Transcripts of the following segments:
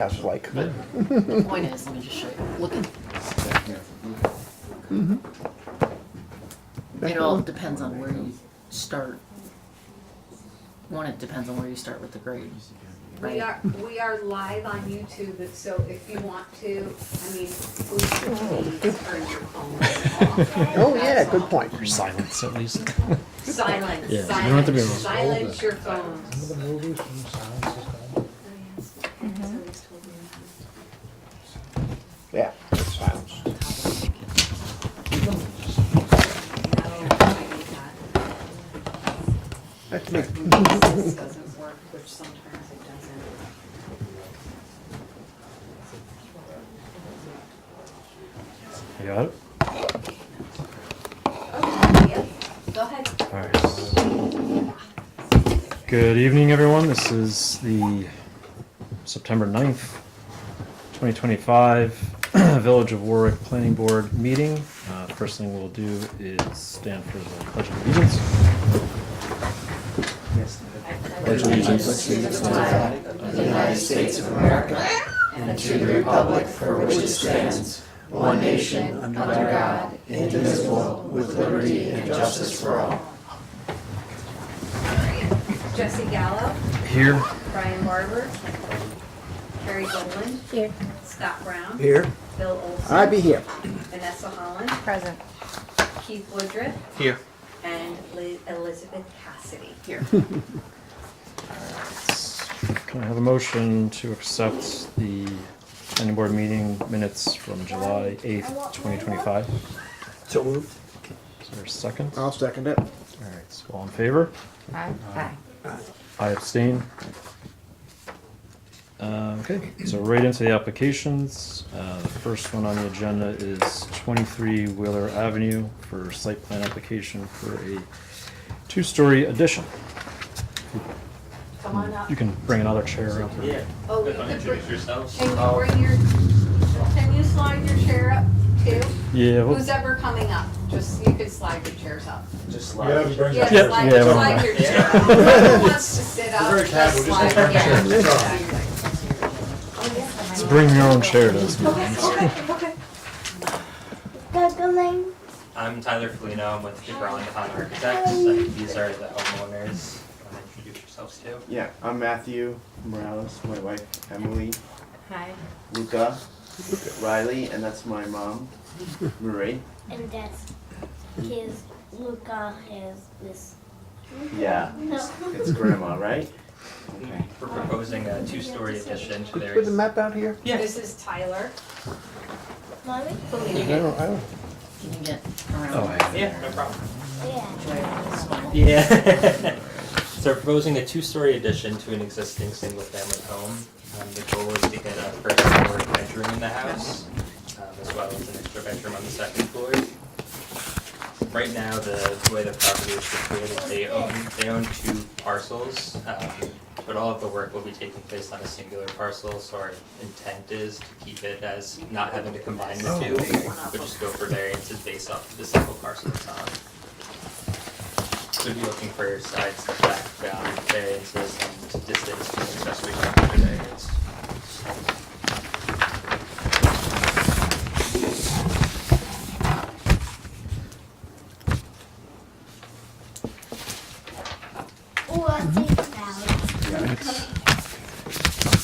That's like. The point is, let me just show you. Look at, it all depends on where you start. One, it depends on where you start with the grade. We are live on YouTube, so if you want to, I mean, please turn your phone off. Oh, yeah, good point. Or silence at least. Silence, Yeah, you don't have to be silence, silence your phones. Some of the movies from Silence is gone. Yeah, it's silence. That's me. This doesn't work, which sometimes it doesn't. You got it? Okay, yep, go ahead. Alright. Good evening, everyone. This is the September 9th, 2025 Village of Warwick Planning Board meeting. First thing we'll do is stand for the Pledge of Allegiance. Pledge allegiance to the flag of the United States of America and to the republic for which it stands, one nation, under God, indivisible, with liberty and justice for all. Jesse Gallo, Here. Brian Barber, Carrie Goldman, Here. Scott Brown, Here. Bill Olson, I'd be here. Vanessa Holland, Present. Keith Woodruff, Here. and Elizabeth Cassidy. Here. Can I have a motion to accept the planning board meeting minutes from July 8th, 2025? So moved. Is there a second? I'll second it. Alright, so all in favor? Aye. Aye. I abstain. Okay, so right into the applications. The first one on the agenda is 23 Wheeler Avenue for site plan application for a two-story addition. Come on up. You can bring another chair up. Yeah. Oh, you If could introduce yourselves. Can you bring your, can you slide your chair up too? Yeah, Who's ever coming up? Just, you could slide your chairs up. Just Yeah, that'd be great. Yeah, Yeah, slide, yeah, slide your yeah. chair up. Whoever wants to sit up, We're very just casual, just slide, like yeah. chairs. Exactly. just bring your own chair to this meeting. Okay. Googling. I'm Tyler Felino. I'm with DeGraw Hahn Architects, and these are the homeowners. Want to introduce yourselves too? Yeah, I'm Matthew Morales, my wife Emily, Hi. Luca, Riley, and that's my mom, Marie. And that's his Luca has this. Yeah, it's grandma, right? Okay. We're proposing a two-story addition to Could you their. put the map out here? This is Tyler. Mommy? I don't. Can you get around? Oh, Yeah, no problem. Yeah. Yeah. So we're proposing a two-story addition to an existing single-family home. The goal is to get a first-floor bedroom in the house, as well as an extra bedroom on the second floor. Right now, the way the property is situated, they own two parcels, but all of the work will be taking place on a singular parcel, so our intent is to keep it as not having to combine the two, but just go for variances based off of the single parcel it's on. We'd be looking for side setback variances and distance to accessory structure variance.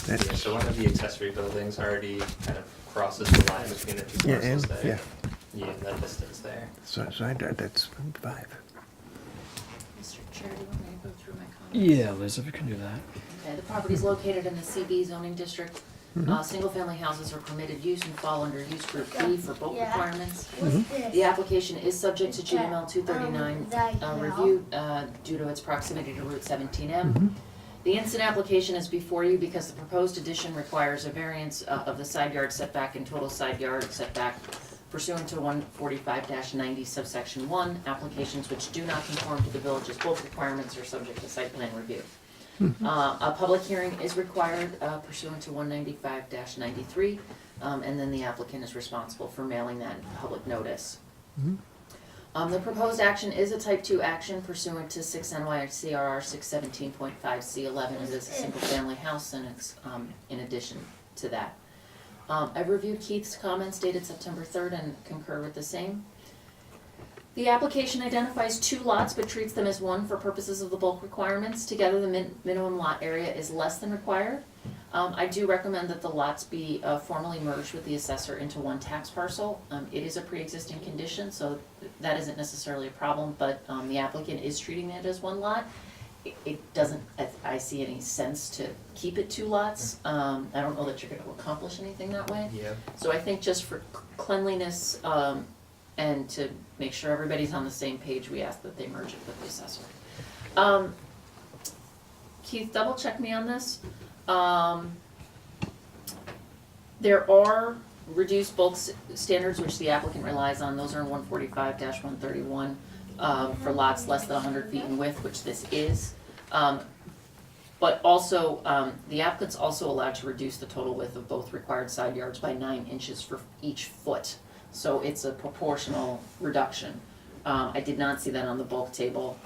Yeah, so one of the accessory buildings already kind of crosses the line between the two Yeah, parcels and, there. yeah. Yeah, that distance there. So that's 5. Mr. Chair, do you want me to go through my comments? Yeah, Liz, if you can do that. Okay, the property is located in the CB zoning district. Single-family houses are permitted use and fall under use group B for bulk Yeah. requirements. What's this? The application is subject to GML 239 that review due to its proximity to Route 17M. The instant application is before you because the proposed addition requires a variance of the side yard setback and total side yard setback pursuant to 145-90 subsection 1. Applications which do not conform to the village's bulk requirements are subject to site plan review. A public hearing is required pursuant to 195-93, and then the applicant is responsible for mailing that public notice. The proposed action is a type 2 action pursuant to 6 NYCRR 617.5 C11. It is a single family house and it's in addition to that. I've reviewed Keith's comments dated September 3rd and concur with the same. The application identifies 2 lots but treats them as one for purposes of the bulk requirements. Together, the minimum lot area is less than required. I do recommend that the lots be formally merged with the assessor into one tax parcel. It is a pre-existing condition, so that isn't necessarily a problem, but the applicant is treating it as one lot. It doesn't, I see any sense to keep it 2 lots. I don't know that you're gonna accomplish anything that way. Yeah. So I think just for cleanliness, and to make sure everybody's on the same page, we ask that they merge it with the assessor. Keith, double check me on this. There are reduced bulk standards which the applicant relies on. Those are in 145-131 for lots less than 100 feet in width, which this is. But also, the applicant's also allowed to reduce the total width of both required side yards by 9 inches for each foot. So it's a proportional reduction. I did not see that on the bulk table,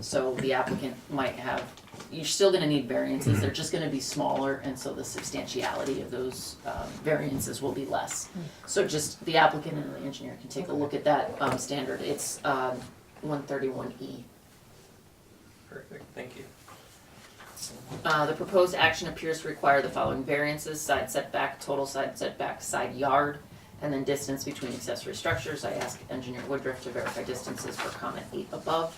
so the applicant might have, you're still gonna need variances, they're just gonna be smaller, and so the substantiality of those variances will be less. So just, the applicant and the engineer can take a look at that standard, it's 131E. Perfect, thank you. The proposed action appears to require the following variances: side setback, total side setback, side yard, and then distance between accessory structures. I asked Engineer Woodruff to verify distances for comment 8 above.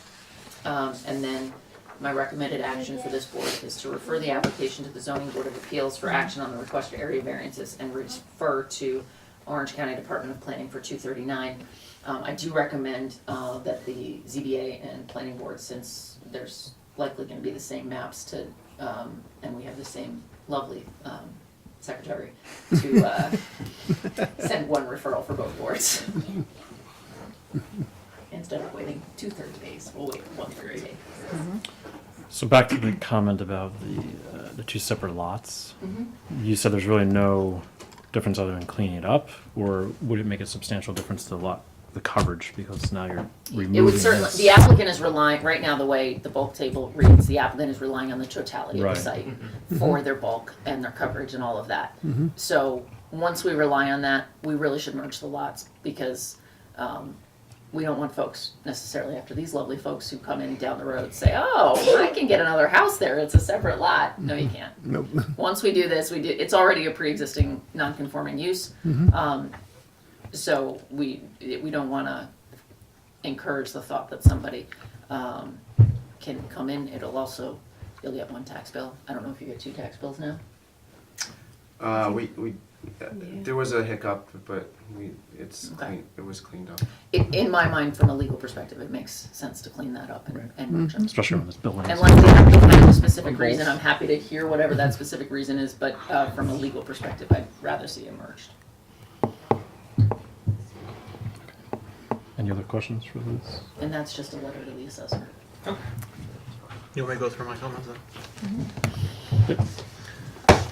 And then my recommended action for this board is to refer the application to the Zoning Board of Appeals for action on the requested area variances and refer to Orange County Department of Planning for 239. I do recommend that the ZBA and Planning Board, since there's likely going to be the same maps to, and we have the same lovely secretary, to send one referral for both boards. Instead of waiting 2/3 days, we'll wait 1/3 day. So back to the comment about the 2 separate lots. You said there's really no difference other than cleaning it up, or would it make a substantial difference to the coverage, because now you're removing It would certainly, this? the applicant is relying, right now, the way the bulk table reads, the applicant is relying on the totality of Right. the site for their bulk and their coverage and all of that. So, once we rely on that, we really should merge the lots, because we don't want folks necessarily, after these lovely folks who come in down the road, say, oh, I can get another house there, it's a separate lot. No, you can't. Nope. Once we do this, it's already a pre-existing non-conforming use. So we don't want to encourage the thought that somebody can come in. You'll get 1 tax bill. I don't know if you get 2 tax bills now. There was a hiccup, but Okay. it was cleaned up. In my mind, from a legal perspective, it makes sense to clean that up and merge them. Especially when this building is. Unless the applicant has a specific reason, I'm happy to hear whatever that specific reason is, but from a legal perspective, I'd rather see it merged. Any other questions for this? And that's just a letter to the assessor. You want me to go through my comments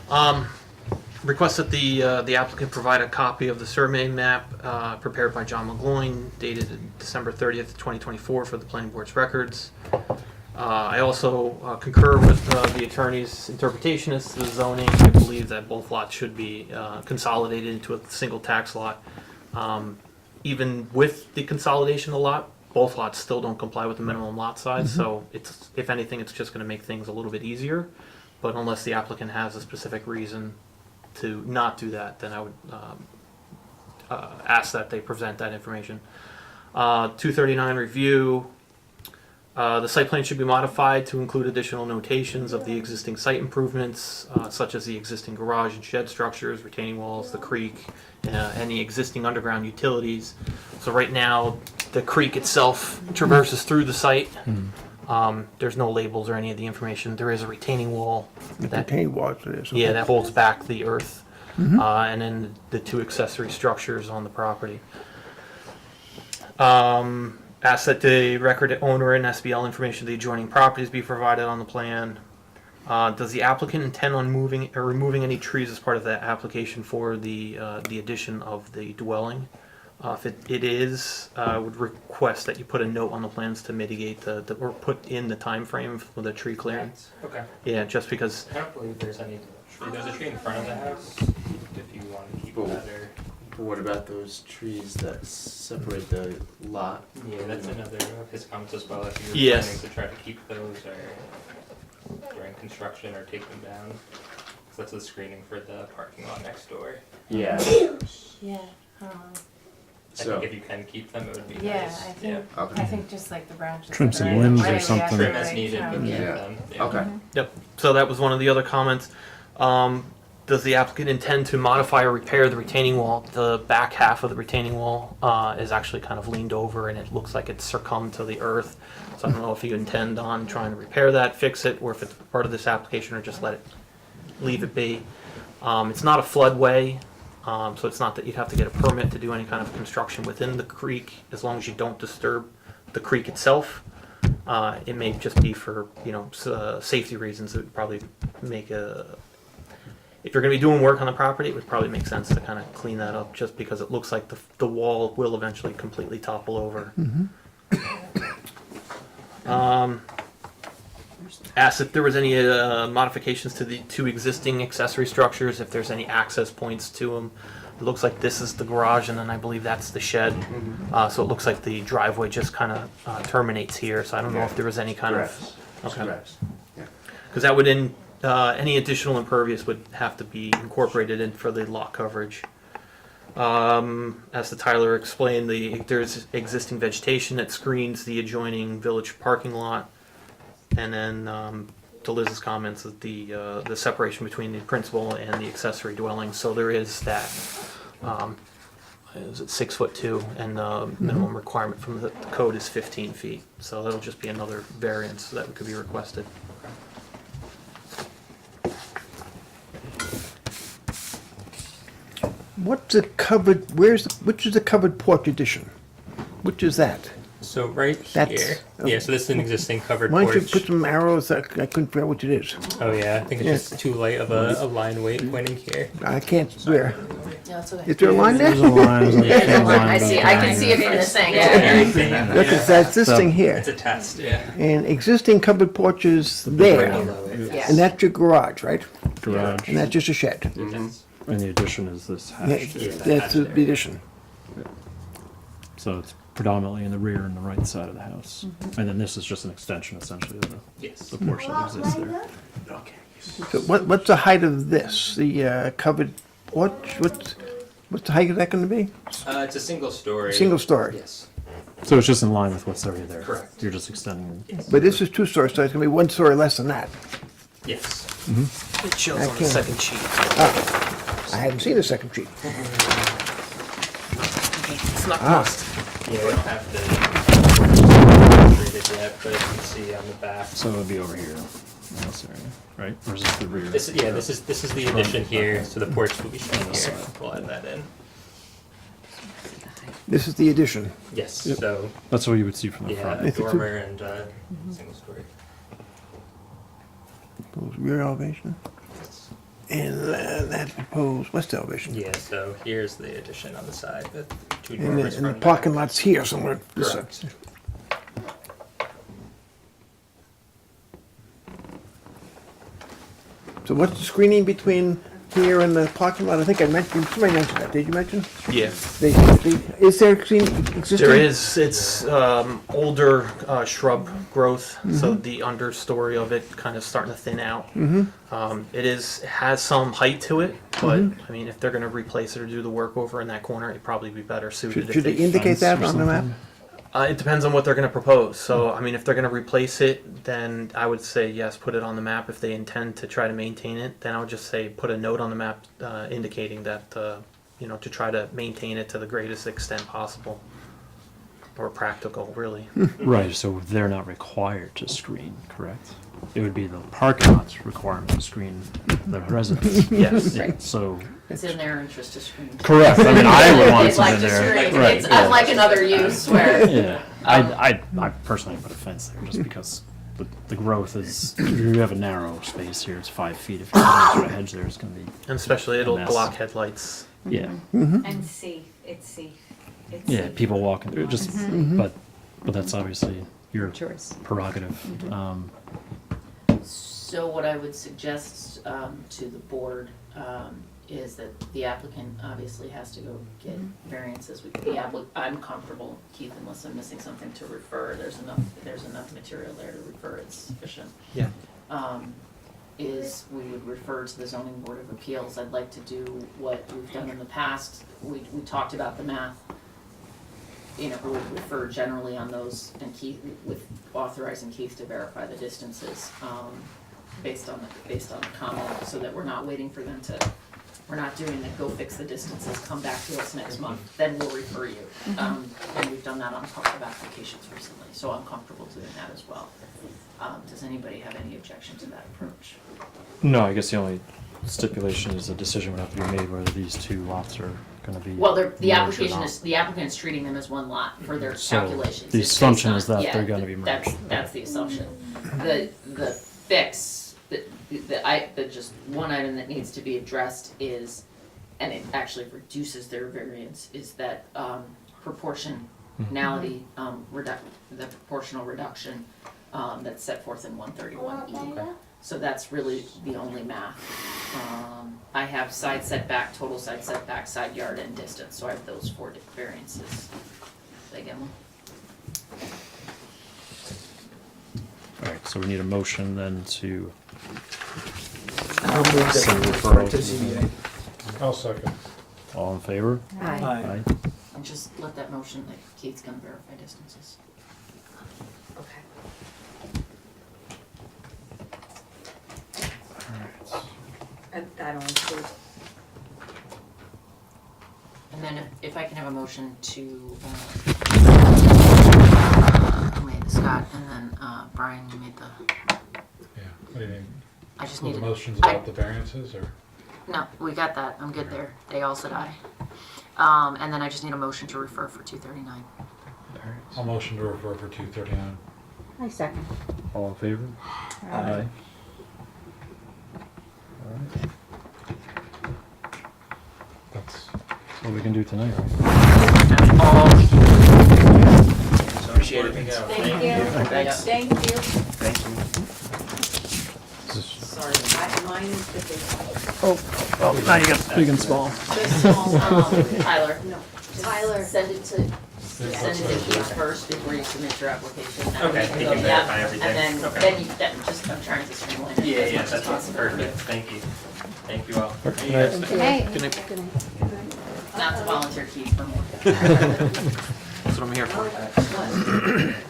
then? Request that the applicant provide a copy of the survey map prepared by John McGloin, dated December 30th, 2024, for the planning board's records. I also concur with the attorney's interpretation as to the zoning. I believe that both lots should be consolidated into a single tax lot. Even with the consolidation of the lot, both lots still don't comply with the minimum lot size, so it's, if anything, it's just gonna make things a little bit easier. But unless the applicant has a specific reason to not do that, then I would ask that they present that information. 239 review. The site plan should be modified to include additional notations of the existing site improvements, such as the existing garage and shed structures, retaining walls, the creek, any existing underground utilities. So right now, the creek itself traverses through the site. There's no labels or any of the information. There is a retaining wall that, Retaining walls for this. yeah, that holds back the earth, and then the 2 accessory structures on the property. Ask that the record owner and SBL information of the adjoining properties be provided on the plan. Does the applicant intend on moving or removing any trees as part of the application for the addition of the dwelling? If it is, I would request that you put a note on the plans to mitigate or put in the time frame for the tree clearance. Okay. Yeah, just because. I don't believe there's any tree. There's a tree in front of the house. keep that or. But what about those trees that separate the lot? Yeah, that's another of his comments as well, if you're Yes. planning to try to keep those or during construction or take them down. 'Cause that's the screening for the parking lot next door. Yeah. Yeah. I So, think if you can keep them, it would be Yeah, nice. I think, okay. I think just like the branches. Trim that some are in the limbs or way, we have something. to, Trim as like, needed, but keep Yeah. them. Okay. Yep, so that was one of the other comments. Does the applicant intend to modify or repair the retaining wall? The back half of the retaining wall is actually kind of leaned over and it looks like it's succumbed to the earth. So I don't know if you intend on trying to repair that, fix it, or if it's part of this application or just leave it be. It's not a floodway, so it's not that you'd have to get a permit to do any kind of construction within the creek, as long as you don't disturb the creek itself. It may just be for, safety reasons. It would probably make if you're going to be doing work on the property, it would probably make sense to kind of clean that up, just because it looks like the wall will eventually completely topple over. Asked if there was any modifications to the two existing accessory structures, if there's any access points to them. It looks like this is the garage, and then I believe that's the shed. So it looks like the driveway just kind of terminates here. So I don't know if there was any kind Grass. of okay, Grass. Yeah. because that would any additional impervious would have to be incorporated in for the lot coverage. As the Tyler explained, there's existing vegetation that screens the adjoining village parking lot, and then to Liz's comments, that the separation between the principal and the accessory dwelling. So there is that. Is it 6'2", and the minimum requirement from the code is 15 feet. So that'll just be another variance that could be requested. What's the covered, which is the covered porch addition? Which is that? So right That's- here, yeah, so this is an existing covered Why don't you porch. put some arrows, I couldn't figure out what it is. Oh yeah, I think it's Yeah. just too light of a line weight pointing here. I can't swear. No, it's okay. Is there a line there? There's a line, there's a There's a thin line. line I see. I can see it from this angle. Look, it's that existing here, It's a test, yeah. and existing covered porches there, Below it. Yeah. and that's your garage, right? garage, And that's just a shed. Yes. and the addition is this Yeah, hatched. that's the addition. So it's predominantly in the rear and the right side of the house. And then this is just an extension essentially of Yes. the porch that exists there. So what's the height of this, the covered porch? What's the height of that gonna be? It's a single story. Single story. Yes. So it's just in line with what's already there. Correct. You're just extending it. But this is 2 stories, so it's gonna be 1 story less than that. Yes. It shows I on the can't- second sheet. I hadn't seen the second sheet. It's not must. Yeah, we don't have the treated yet, but you can see on the back. So it would be over here in this area, right? Or is this the rear? This is the addition here, so the porch will be shown here. We'll add that in. This is the addition. Yes. So That's what you would see from the yeah, front. a It's a two- dormer and single story. Proposed rear elevation. And that's proposed west elevation. Yeah. So here's the addition on the side with 2 And dormers. the front and parking back. lot's here somewhere. This side. Correct. So what's the screening between here and the parking lot? I think I mentioned, somebody mentioned that, did you mention? Yeah. Is there screening existing? There is, it's older shrub growth, so the understory of it kind of starting to thin out. It has some height to it, but I mean, if they're going to replace it or do the work over in that corner, it'd probably be better suited. Should they indicate fence that or on the map? It depends on what they're going to propose. So, I mean, if they're going to replace it, then I would say yes, put it on the map. If they intend to try to maintain it, then I would just say put a note on the map indicating that, to try to maintain it to the greatest extent possible. Or practical, really. Right, so they're not required to screen, correct? It would be the parking lot's requirement to screen the residents. Yes. Yeah, so, It's in their interest to screen. correct, I mean, I would want They'd like something to there. screen. Right, It's yeah. unlike another use where, Yeah, I personally put a fence there just because the growth is, you have a narrow space here, it's 5 feet. If you put a hedge there, it's gonna be, And especially it'll mess. block headlights. yeah. And safe, it's safe. It's Yeah, safe. people walking through, just, but that's obviously your Choice. prerogative. so what I would suggest to the board is that the applicant obviously has to go get variances. I'm comfortable, Keith, unless I'm missing something to refer, there's enough material there to refer, it's sufficient. Yeah. Is we would refer to the zoning board of appeals. I'd like to do what we've done in the past. We talked about the math. You know, we would refer generally on those, and Keith, with authorizing Keith to verify the distances, based on the comment, so that we're not waiting for them to, we're not doing the go fix the distances, come back to us next month, then we'll refer you. And we've done that on a couple of applications recently, so I'm comfortable doing that as well. Does anybody have any objection to that approach? No, I guess the only stipulation is a decision would have to be made whether these two lots are gonna be. Well, the merged or application not. is, the applicant's treating them as one lot for their So, calculations. the It's based assumption on- is that yeah, they're gonna be merged. That's the assumption. The fix, the just one item that needs to be addressed is, and it actually reduces their variance, is that proportionality, the proportional reduction that's set forth in 131E. So that's really the only math. I have side setback, total side setback, side yard, and distance, so I have those 4 variances. Did I get them? Alright, so we need a motion then to I'll move that send we referral refer to to ZBA. I'll second. all in favor? Aye. And just let that motion that Keith's gonna verify distances. Okay. And that'll include, And then if I can have a motion to, you made the Scott, and then Brian, you made the, Yeah, what do you mean? I just So the needed. motions I- about the variances, or? No, we got that, I'm good there, they all said aye. And then I just need a motion to refer for 239. I'll motion to refer for 239. I second. All in favor? Aye. Alright, That's, that's what we can do tonight, right? That's all. Appreciate it. Thank you. Thanks. Thank you. Thank you. Sorry. Mine is the big, Oh, now you got big and small. Tyler, no, Tyler. send it to Keith first before you submit your application. Okay, he can Yeah, verify everything. And then, Okay. I'm trying to streamline it Yeah, as yeah, much as that's possible. perfect, thank you. Thank you all. Hey. Good night. Not to volunteer Keith for more. That's what I'm here for.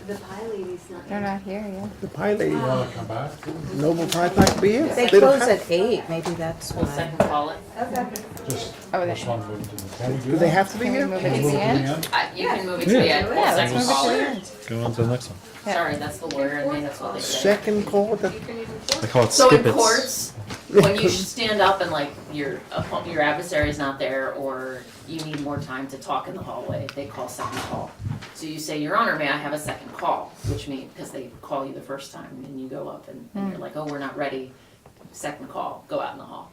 The pie lady's not. They're not here yet. The pie lady, you wanna come back? Noble Pie Pack be here. They don't close have- at 8, maybe that's We'll why. second call it. Just, Oh, this one moved to the, can we do Do they that? have to be Can we here? move Can it we to move the to end? end? You can move it to the end, we'll Yeah, let's second move it call to the it. end. Go on to the next one. Yeah. Sorry, that's the lawyer in me, that's what they say. Second call, that, They call it So in skippets. courts, when you stand up and like your adversary's not there, or you need more time to talk in the hallway, they call second call. So you say, Your Honor, may I have a second call? Which means, because they call you the first time, and you go up and you're like, oh, we're not ready, second call, go out in the hall.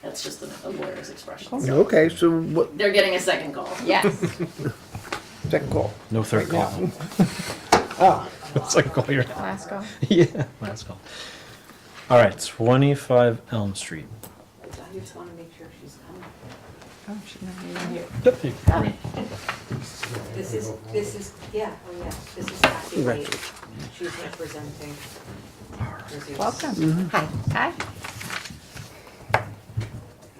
That's just a lawyer's expression. So okay, so what, they're getting a second call. Yes. second call? No third Right call. Ah, Second call here. Last call. Yeah, last call. Alright, 25 Elm Street. I just wanna make sure she's coming. Oh, she's not here. Yep, you can read. This is, yeah, oh yeah, this is Kathy Right. Wade. She's representing. Welcome. Hi. Hi.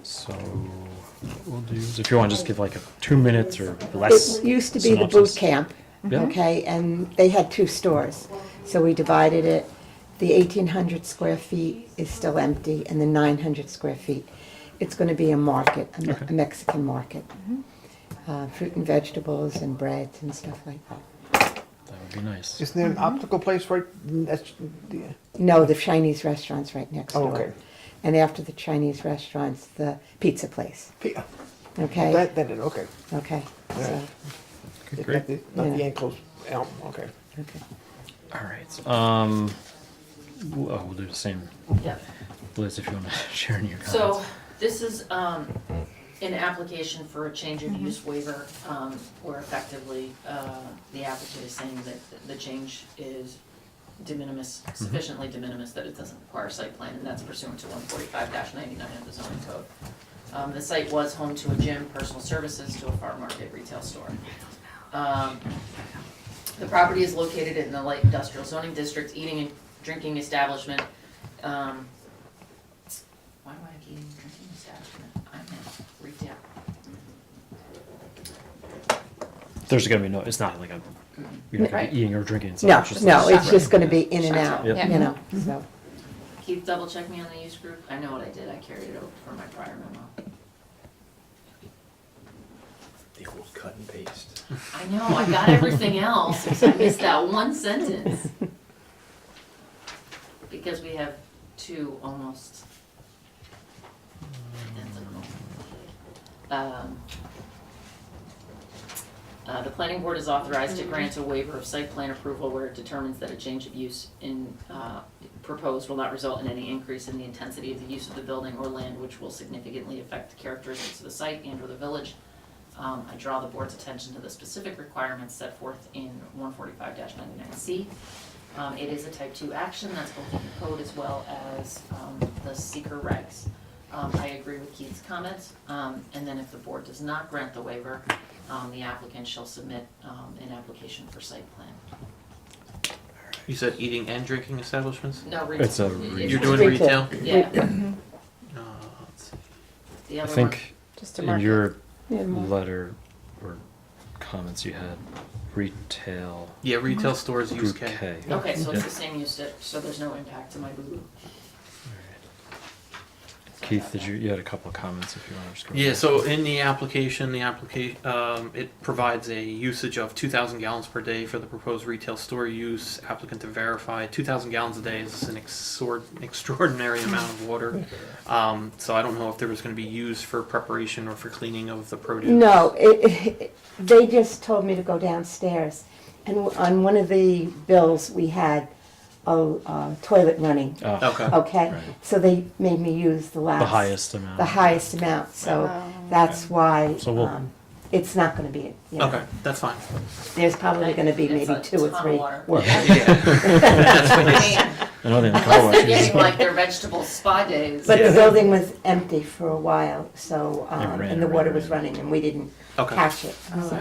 So, what we'll do is if you want to just give like a 2 minutes or less. It used to be the boot synopsis. camp, Yeah. okay, and they had 2 stores. So we divided it. The 1,800 square feet is still empty, and the 900 square feet, it's going to be a market, Okay. a Mexican market. Fruit and vegetables and breads and stuff like that. That would be nice. isn't there an optical place right, that's, No, the Chinese restaurant's right next oh, door. okay. And after the Chinese restaurant's the pizza place, okay? That, okay. Okay, so, Yeah. Okay, It's great. not the Yeah. enclosed elm, okay. okay. Alright, we'll do the same. Yeah. Liz, if you want to share in your comments. So, this is, an application for a change of use waiver, where effectively, the applicant is saying that the change is de minimis, sufficiently de minimis that it doesn't require site plan, and that's pursuant to 145-99 of the zoning code. The site was home to a gym, personal services, to a farm market, retail store. The property is located in the light industrial zoning district, eating and drinking establishment. Why do I have eating and drinking establishment? I'm in retail. There's gonna be no, it's not like a, you're not gonna Right. be eating or drinking. No, it's just no, it's separate. just gonna be in and out, Yep. you know, so. Keith, double check me on the use group. I know what I did. I carried it over for my prior memo. The old cut and paste. I know, I got everything else, except I missed that one sentence. Because we have two almost identical. The planning board is authorized to grant a waiver of site plan approval where it determines that a change of use in, proposed will not result in any increase in the intensity of the use of the building or land which will significantly affect the characteristics of the site and or the village. I draw the board's attention to the specific requirements set forth in 145-99C. It is a type 2 action, that's both in the code as well as the seeker regs. I agree with Keith's comments, and then if the board does not grant the waiver, the applicant shall submit an application for site plan. You said eating and drinking establishments? No, It's a You're doing retail? Yeah, Let's see. the I other one. think Just in your Yeah, letter or comments you had retail Yeah, retail stores use group K. K. Okay, so Yeah. it's the same use, so there's no impact to my boo-boo. Keith, you had a couple of comments if you want to just go. Yeah, so in the application, it provides a usage of 2,000 gallons per day for the proposed retail store use. Applicant to verify 2,000 gallons a day is an extraordinary amount of water. So I don't know if there was going to be used for preparation or for cleaning of the produce. No, they just told me to go downstairs. And on one of the bills, we had a toilet running, Oh, Okay. okay? Right. So they made me use the last. the highest amount. The highest amount, so that's why, So we'll- it's not gonna be, you know, Okay, that's fine. there's probably gonna be It's maybe a 2 or ton of 3 water. workers. That's I what it is. mean, I know they have a car unless wash. they're getting like their vegetable spa days. But Yeah. the building was empty for a while, so, It ran, and the it water ran, was ran. running, and we didn't Okay. catch it. so.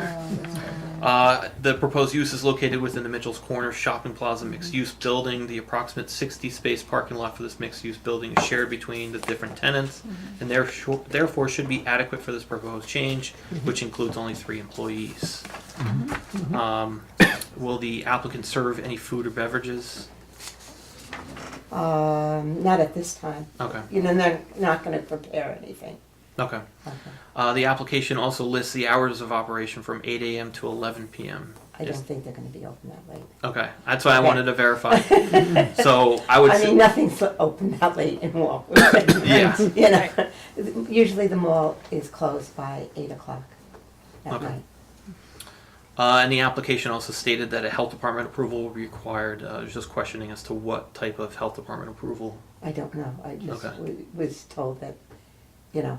The proposed use is located within the Mitchell's Corner Shopping Plaza mixed-use building. The approximate 60-space parking lot for this mixed-use building is shared between the different tenants, and therefore should be adequate for this proposed change, which includes only 3 employees. Will the applicant serve any food or beverages? Not at this time. Okay, You know, they're not gonna prepare anything. okay. Okay. The application also lists the hours of operation from 8 a.m. to 11 p.m. I don't think they're gonna be open that late. Okay, that's why I Okay. wanted to verify. So I would. I mean, nothing's open that late in Walwood. Yeah. You know, usually the mall is closed by 8 o'clock at Okay. night. And the application also stated that a health department approval will be required. I was just questioning as to what type of health department approval. I don't know, I just Okay. was told that, you know,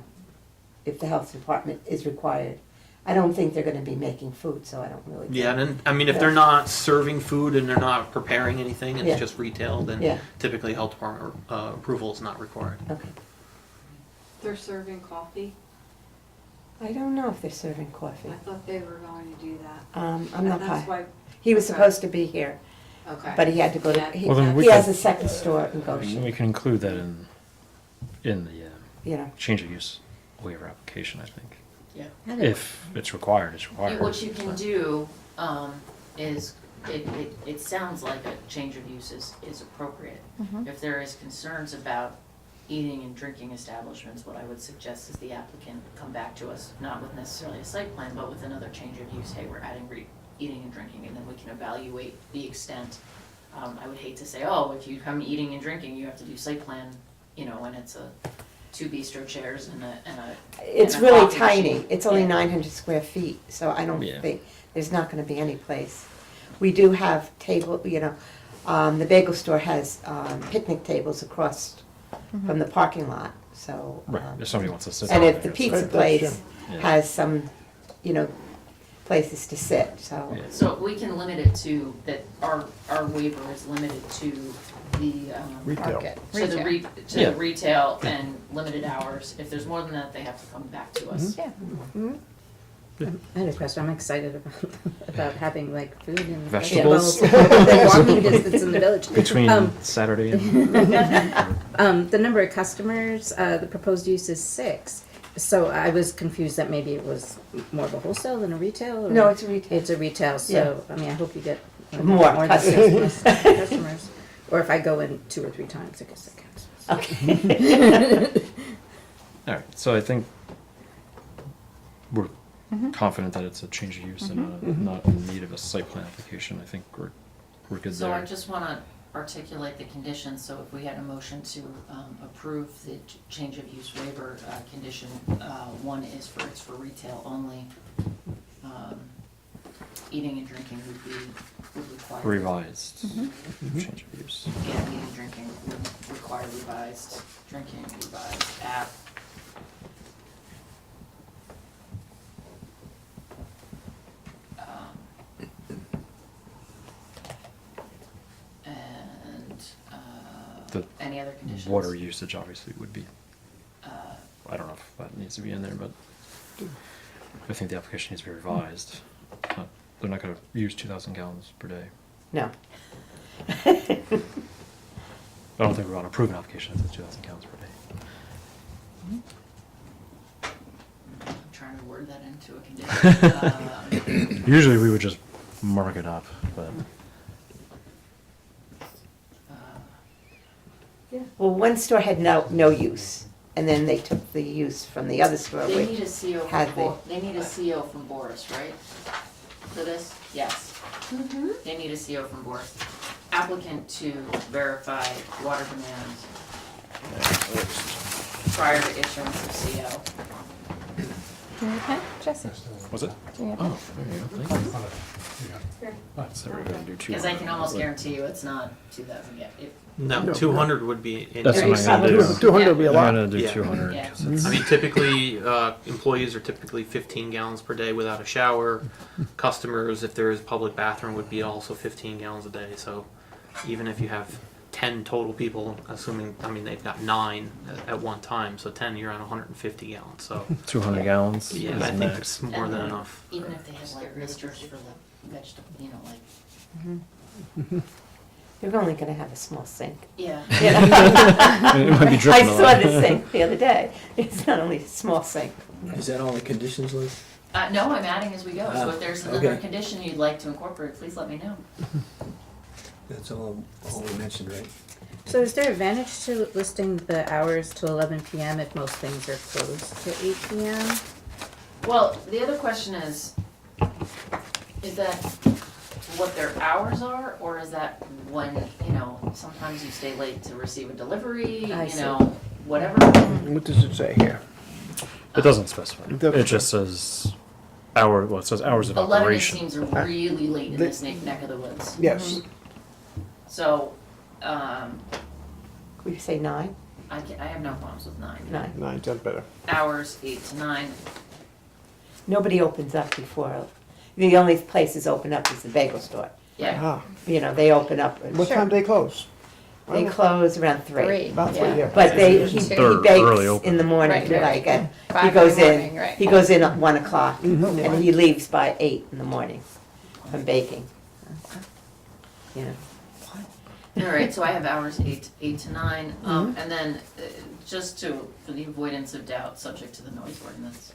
if the health department is required. I don't think they're gonna be making food, so I don't really. Yeah, care. and then, I mean, if they're not serving food and they're not preparing anything and Yeah. it's just retail, then Yeah. typically health department approval is not required. Okay. They're serving coffee? I don't know if they're serving coffee. I thought they were going to do that. I'm not And that's high. why, He was okay. supposed to be here, okay. but he had to go to, Yeah. he, Well, then we he has could- a second store in We Goshen, can include that in the you know. change of use waiver application, I think. Yeah. If it's required, it's required. What you can do, is, it sounds like a change of use is appropriate. If there is concerns about eating and drinking establishments, what I would suggest is the applicant come back to us, not with necessarily a site plan, but with another change of use. Hey, we're adding eating and drinking, and then we can evaluate the extent. I would hate to say, oh, if you come eating and drinking, you have to do site plan, you know, when it's 2 bistro chairs and a It's and a really coffee tiny, machine. it's only Yeah. 900 square feet, so I don't Yeah. think, there's not gonna be any place. We do have table, you know, the bagel store has picnic tables across from the parking lot, so. Right, if somebody wants to sit. And down if the there. pizza That's place Yeah. has some, you know, places to sit, so. Yeah. So we can limit it to, that our waiver is limited to the, Retail. Market. to the Retail. Yeah. the retail and limited hours. If there's more than that, they have to come back to us. Yeah. I had a question. I'm excited about having like food and Vegetables. within walking distance in the village. Between Saturday and The number of customers, the proposed use is 6. So I was confused that maybe it was more of a wholesale than a retail. Or No, it's retail. It's a retail. So I mean, I hope you get More than customers. 6 customers. Or if I go in 2 or 3 times, I guess that counts. Okay. all right. So I think we're confident that it's a change of use and not in need of a site plan application. I think we're good So I there. just wanna articulate the conditions, so if we had a motion to approve the change of use waiver, condition, one is it's for retail only. Eating and drinking would require. Revised change of use. Yeah, eating and drinking would require revised, drinking revised at. And, The any other conditions? Water usage obviously would be. Uh, I don't know if that needs to be in there, but I think the application needs to be revised. They're not going to use 2,000 gallons per day. No. I don't think we want to approve an application that's 2,000 gallons per day. I'm trying to word that into a condition. Usually we would just mark it up, but Well, one store had no use, and then they took the use from the other store, They which need a CO had from, they need a CO from Boris, right? For this? Yes. They need a CO from Boris. Applicant to verify water demand prior to issuance of CO. Do you need a pen, Jesse? was it? Do you need a pen? Oh, there you go. Thank you. So we're going to do 200. Because I can almost guarantee you it's not 2,000 gallons. No, No. 200 would be in. That's what I'm gonna do. 200 would be a I'm lot. gonna do Yeah. 200. Yeah. 'cause it's- I mean, typically, employees are typically 15 gallons per day without a shower. Customers, if there is a public bathroom, would be also 15 gallons a day. So even if you have 10 total people, assuming, I mean, they've got 9 at one time, so 10, you're on 150 gallons. So 200 gallons yeah, is I think max. it's more than enough. Even if they have like misters for the vegetable, you know, like, they're only gonna have a small sink. yeah. It might be I dripping a saw lot. the sink the other day. It's not only a small sink. Is that all the conditions, Liz? No, I'm adding as we go. So if there's another Okay. condition you'd like to incorporate, please let me know. That's all we mentioned, right? So is there advantage to listing the hours to 11 p.m. if most things are closed to 8 p.m.? Well, the other question is that what their hours are, or is that when, you know, sometimes you stay late to receive a delivery, I you see. know, whatever. What does it say here? It doesn't specify. It doesn't It just says well, it says hours of 11 operation. seems really late in this neck of the woods. Yes. So, We say 9? I have no problems with 9. 9. 9 sounds better. Hours, 8 to 9. Nobody opens up before, the only places open up is the bagel store. Yeah. Ah, You know, they open up, what time do they close? they close around 3. About 3, yeah. But he They're early bakes open. in the morning, Right, right. like, he 5 goes in the in, morning, right. he goes in at 1 o'clock, and he leaves by 8 in the morning from baking. You know, All right, so I have hours 8 to 9, and then just for the avoidance of doubt, subject to the noise ordinance.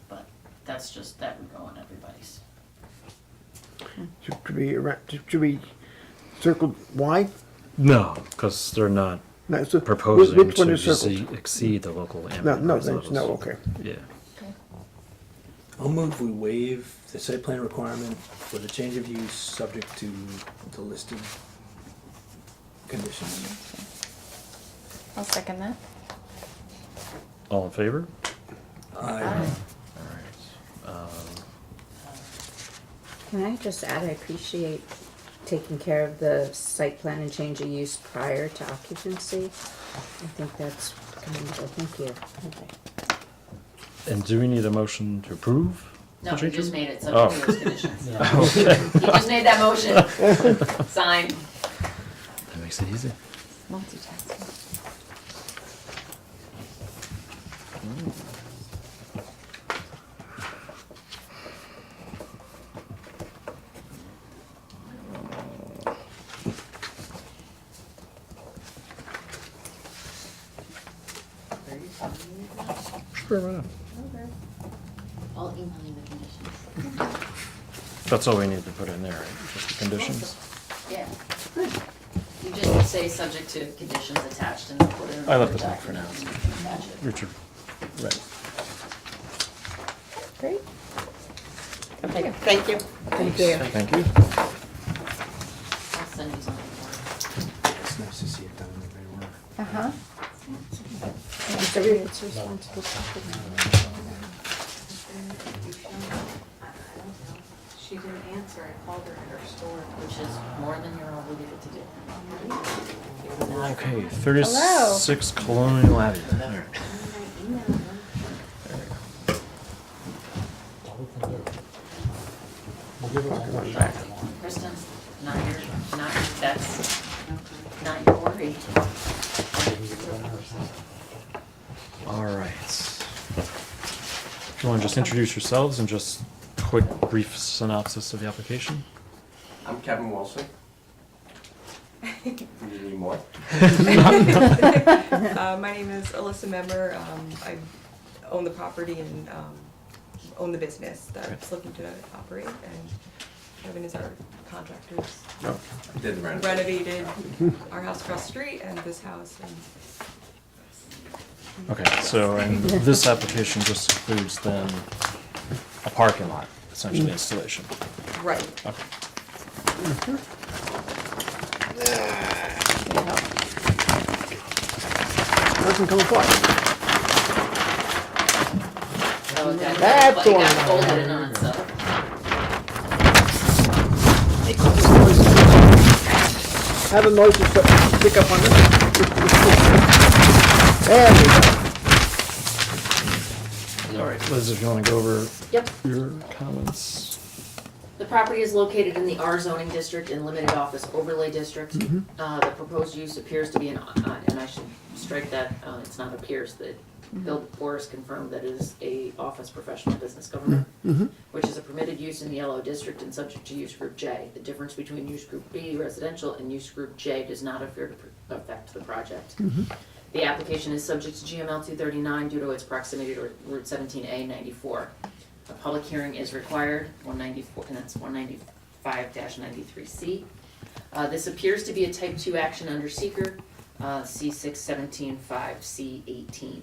But that's just, that would go on everybody's. Should we circle wide? No, because they're not No, so proposing which one to is circled? exceed the local No, ambient no, noise that's, levels. no, okay. Yeah. I'll move we waive the site plan requirement for the change of use subject to the listed conditions. I'll second that. All in favor? Aye. Can I just add, I appreciate taking care of the site plan and change of use prior to occupancy. I think that's commendable, thank you. And do we need a motion to approve No, he just made it Oh. subject to those conditions. Okay. He just made that motion. Signed. That makes it easy. Multitasking. Sure, why not? I'll email you the conditions. That's all we need to put in there, right? Just the conditions? Yeah, good. You just say subject to conditions attached and put it in. I left the it blank for now. document and attach it. Richard, right. Great. Okay, thank you. Thank you. Thank you. I'll send you something It's nice to see it done in the right order. Uh-huh. It's everyone's responsible. She didn't answer, I called her at her store. which is more than you're obligated to do. Okay, 36 Colonial Avenue. All right. Kristen, that's not your worry. All right. You want to just introduce yourselves and just quick brief synopsis of the application? I'm Kevin Wilson. Do you need more? My name is Alyssa Member. I own the property and own the business that's looking to operate, and Kevin is our contractor. No. I did the renovation. Renovated our house across the street and this house, and Okay, so and this application just includes then a parking lot, essentially installation. right. Okay. Doesn't come apart. Oh, okay. That's But you got one. folded in on itself. Have a noise to pick up on this. There we go. All right, Liz, if you want to go over Yep. your comments. The property is located in the R zoning district and limited office overlay district. The proposed use appears to be and I should strike that, it's not appears, that Bill Boris confirmed that it is a office professional business government, which is a permitted use in the LO district and subject to use group J. The difference between use group B, residential, and use group J does not appear to affect the project. The application is subject to GML 239 due to its proximity to Route 17A 94. A public hearing is required, 194, and that's 195-93C. This appears to be a type 2 action under seeker, C6-17-5C18.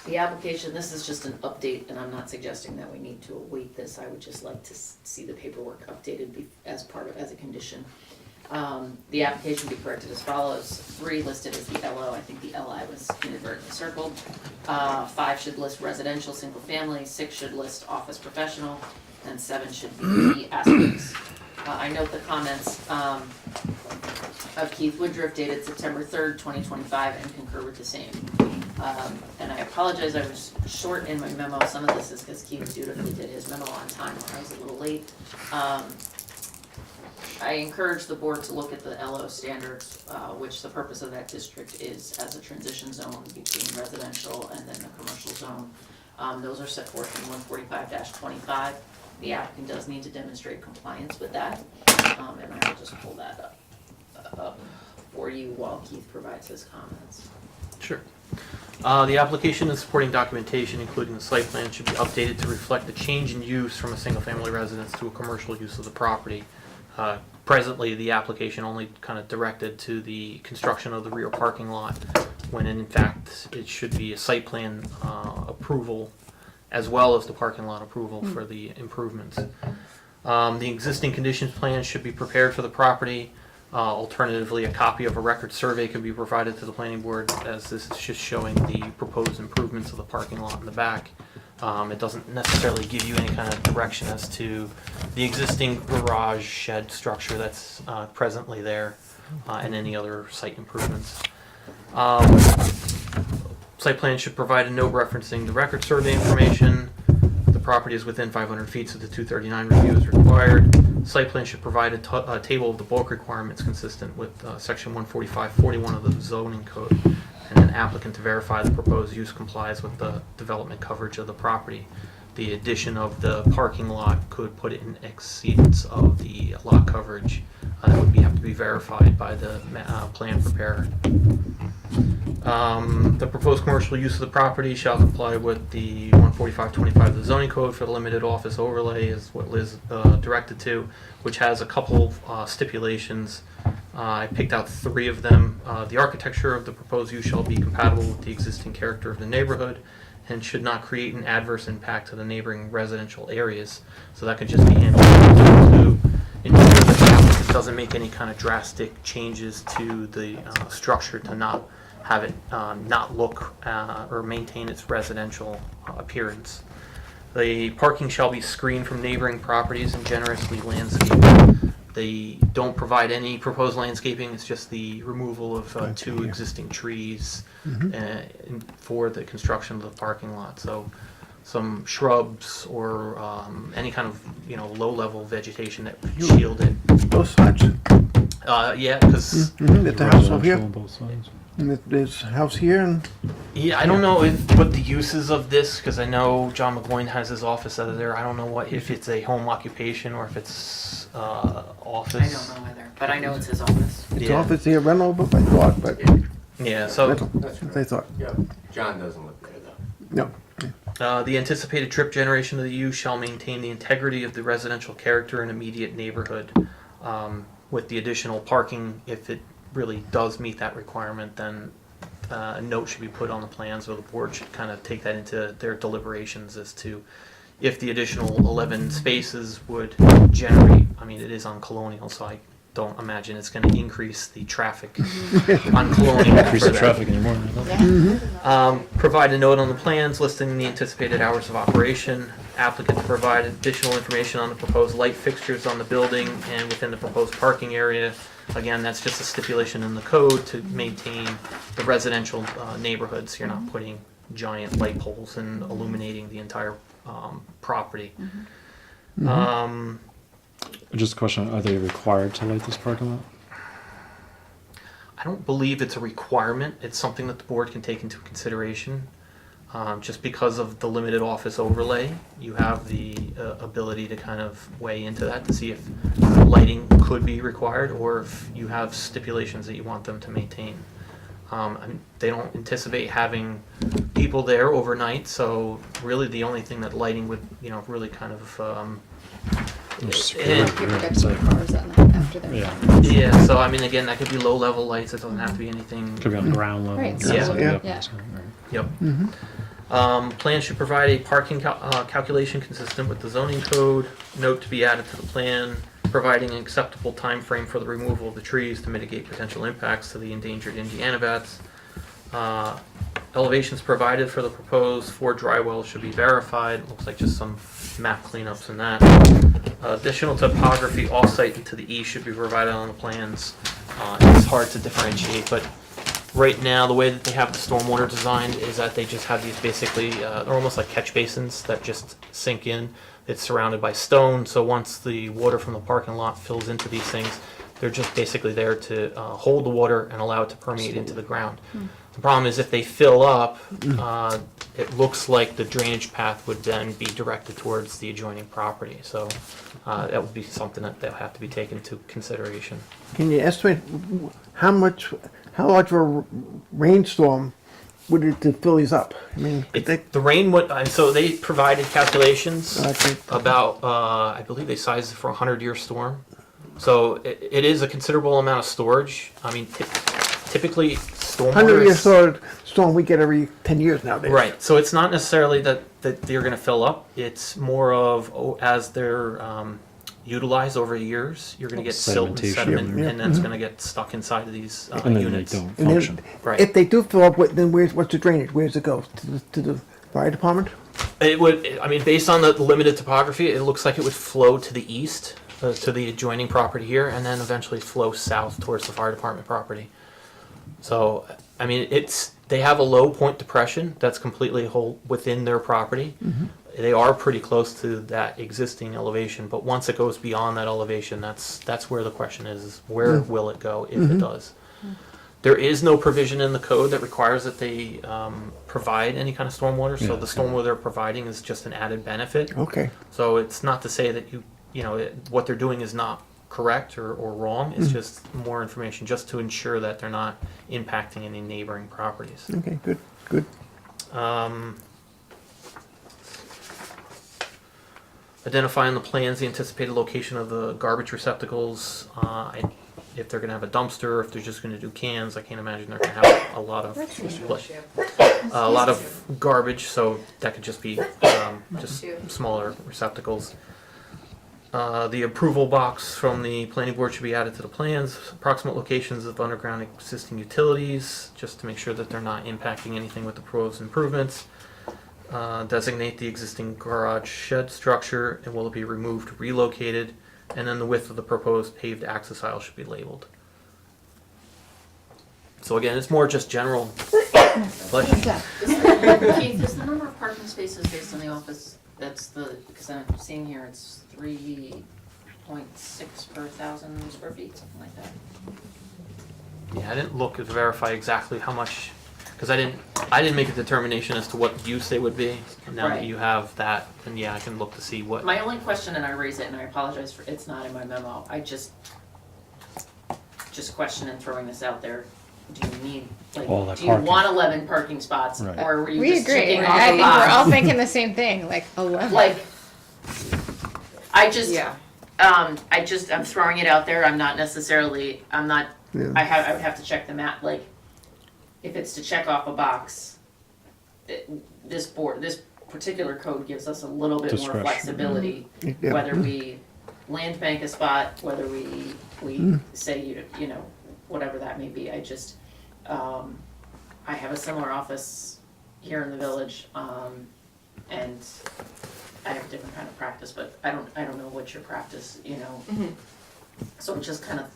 The application, this is just an update, and I'm not suggesting that we need to await this. I would just like to see the paperwork updated as a condition. The application be corrected as follows: 3 listed as the LO, I think the LI was inadvertently circled. 5 should list residential, single family, 6 should list office professional, and 7 should be the asterisks. I note the comments of Keith Woodruff dated September 3rd, 2025, and concur with the same. And I apologize, I was short in my memo. Some of this is because Keith dutifully did his memo on time, or I was a little late. I encourage the board to look at the LO standards, which the purpose of that district is as a transition zone between residential and then the commercial zone. Those are set forth in 145-25. The applicant does need to demonstrate compliance with that, and I will just pull that up for you while Keith provides his comments. Sure. The application and supporting documentation, including the site plan, should be updated to reflect the change in use from a single-family residence to a commercial use of the property. Presently, the application only kind of directed to the construction of the rear parking lot, when in fact it should be a site plan approval as well as the parking lot approval for the improvements. The existing conditions plan should be prepared for the property. Alternatively, a copy of a record survey can be provided to the planning board, as this is just showing the proposed improvements of the parking lot in the back. It doesn't necessarily give you any kind of direction as to the existing garage shed structure that's presently there, and any other site improvements. Site plan should provide a note referencing the record survey information. The property is within 500 feet, so the 239 review is required. Site plan should provide a table of the bulk requirements consistent with section 145-41 of the zoning code, and an applicant to verify the proposed use complies with the development coverage of the property. The addition of the parking lot could put it in exceedance of the lot coverage. That would have to be verified by the plan preparer. The proposed commercial use of the property shall comply with the 145-25 of the zoning code for the limited office overlay, is what Liz directed to, which has a couple stipulations. I picked out 3 of them. The architecture of the proposed use shall be compatible with the existing character of the neighborhood and should not create an adverse impact to the neighboring residential areas. So that could just be handled to ensure that the applicant doesn't make any kind of drastic changes to the structure to not have it not look or maintain its residential appearance. The parking shall be screened from neighboring properties and generously landscaped. They don't provide any proposed landscaping, it's just the removal of 2 existing trees for the construction of the parking lot. So some shrubs or any kind of low-level vegetation that would shield it. Both sides? Yeah, because There's a house over here, On both sides. and there's a house here, and yeah, I don't know what the uses of this, because I know John McGloin has his office out of there. I don't know if it's a home occupation or if it's office. I don't know either, but I know it's his office. it's Yeah. office here, rental, but I thought, but Yeah, so rental, they thought, John doesn't live there though. no. the anticipated trip generation of the use shall maintain the integrity of the residential character and immediate neighborhood. With the additional parking, if it really does meet that requirement, then a note should be put on the plans, or the board should kind of take that into their deliberations as to if the additional 11 spaces would generate, I mean, it is on Colonial, so I don't imagine it's going to increase the traffic on Colonial. Increase for the that. traffic anymore. Provide a note on the plans listing the anticipated hours of operation. Applicant to provide additional information on the proposed light fixtures on the building and within the proposed parking area. Again, that's just a stipulation in the code to maintain the residential neighborhoods. You're not putting giant light poles and illuminating the entire property. Just a question, are they required to light this parking lot? I don't believe it's a requirement. It's something that the board can take into consideration. Just because of the limited office overlay, you have the ability to kind of weigh into that to see if lighting could be required or if you have stipulations that you want them to maintain. They don't anticipate having people there overnight, so really the only thing that lighting would, really kind of People get to their cars at night after they're Yeah. yeah, so I mean, again, that could be low-level lights. It doesn't have to be anything. Could be on the ground level. Right, so- Yeah. Yeah. Yep. Plan should provide a parking calculation consistent with the zoning code. Note to be added to the plan, providing an acceptable time frame for the removal of the trees to mitigate potential impacts to the endangered Indiana bats. Elevations provided for the proposed 4 dry wells should be verified. Looks like just some map cleanups and that. Additional topography off-site and to the east should be provided on the plans. It's hard to differentiate, but right now, the way that they have the stormwater designed is that they just have these basically, they're almost like catch basins that just sink in. It's surrounded by stone, so once the water from the parking lot fills into these things, they're just basically there to hold the water and allow it to permeate into the ground. The problem is if they fill up, it looks like the drainage path would then be directed towards the adjoining property. So that would be something that they'll have to be taken into consideration. Can you estimate how large of a rainstorm would it to fill these up? I mean, The rain would, so they provided calculations Okay. about, I believe they sized it for a 100-year storm. So it is a considerable amount of storage. I mean, typically stormwater 100-year storm we get every 10 years nowadays. Right. So it's not necessarily that you're going to fill up. It's more of as they're utilized over years, you're going to get silt and Sedimentation. sediment, Yeah. and that's going to get stuck inside of these And then units. they don't And then, function. Right. if they do fill up, then what's the drainage? Where does it go? To the fire department? It would. I mean, based on the limited topography, it looks like it would flow to the east, to the adjoining property here, and then eventually flow south towards the fire department property. So, I mean, it's They have a low point depression that's completely whole within their property. They are pretty close to that existing elevation, but once it goes beyond that elevation, that's where the question is where will it go if it does? There is no provision in the code that requires that they provide any kind of stormwater, so the stormwater they're providing is just an added benefit. Okay. So it's not to say that what they're doing is not correct or wrong. It's just more information just to ensure that they're not impacting any neighboring properties. Okay, good, good. Identify on the plans the anticipated location of the garbage receptacles. If they're going to have a dumpster, if they're just going to do cans, I can't imagine they're going to have a lot of garbage. So that could just be just smaller receptacles. The approval box from the planning board should be added to the plans. Approximate locations of underground existing utilities, just to make sure that they're not impacting anything with the proposed improvements. Designate the existing garage shed structure and will it be removed, relocated, and then the width of the proposed paved access aisle should be labeled. So again, it's more just general. Pleasure. Keith, is the number of parking spaces based on the office, because I'm seeing here it's 3.6 per 1,000 square feet, something like that. Yeah, I didn't look to verify exactly how much, because I didn't make a determination as to what use they would be. Now that Right. you have that, then yeah, I can look to see what. My only question, and I raise it, and I apologize for, it's not in my memo, I just question and throwing this out there, do you need, All that like, do you parking. want 11 parking spots? Right. Or were you We just agree. checking off I a think we're all box? thinking the same thing, like 11. Like, I just, Yeah. I'm throwing it out there, I'm not, Yeah. I would have to check the map, like, if it's to check off a box, this particular code gives us a little bit more Discretion. flexibility, Yeah. whether we land bank a spot, whether we say, whatever that may be. I just, I have a similar office here in the village, and I have a different kind of practice, but I don't know what your practice, So I'm just kind of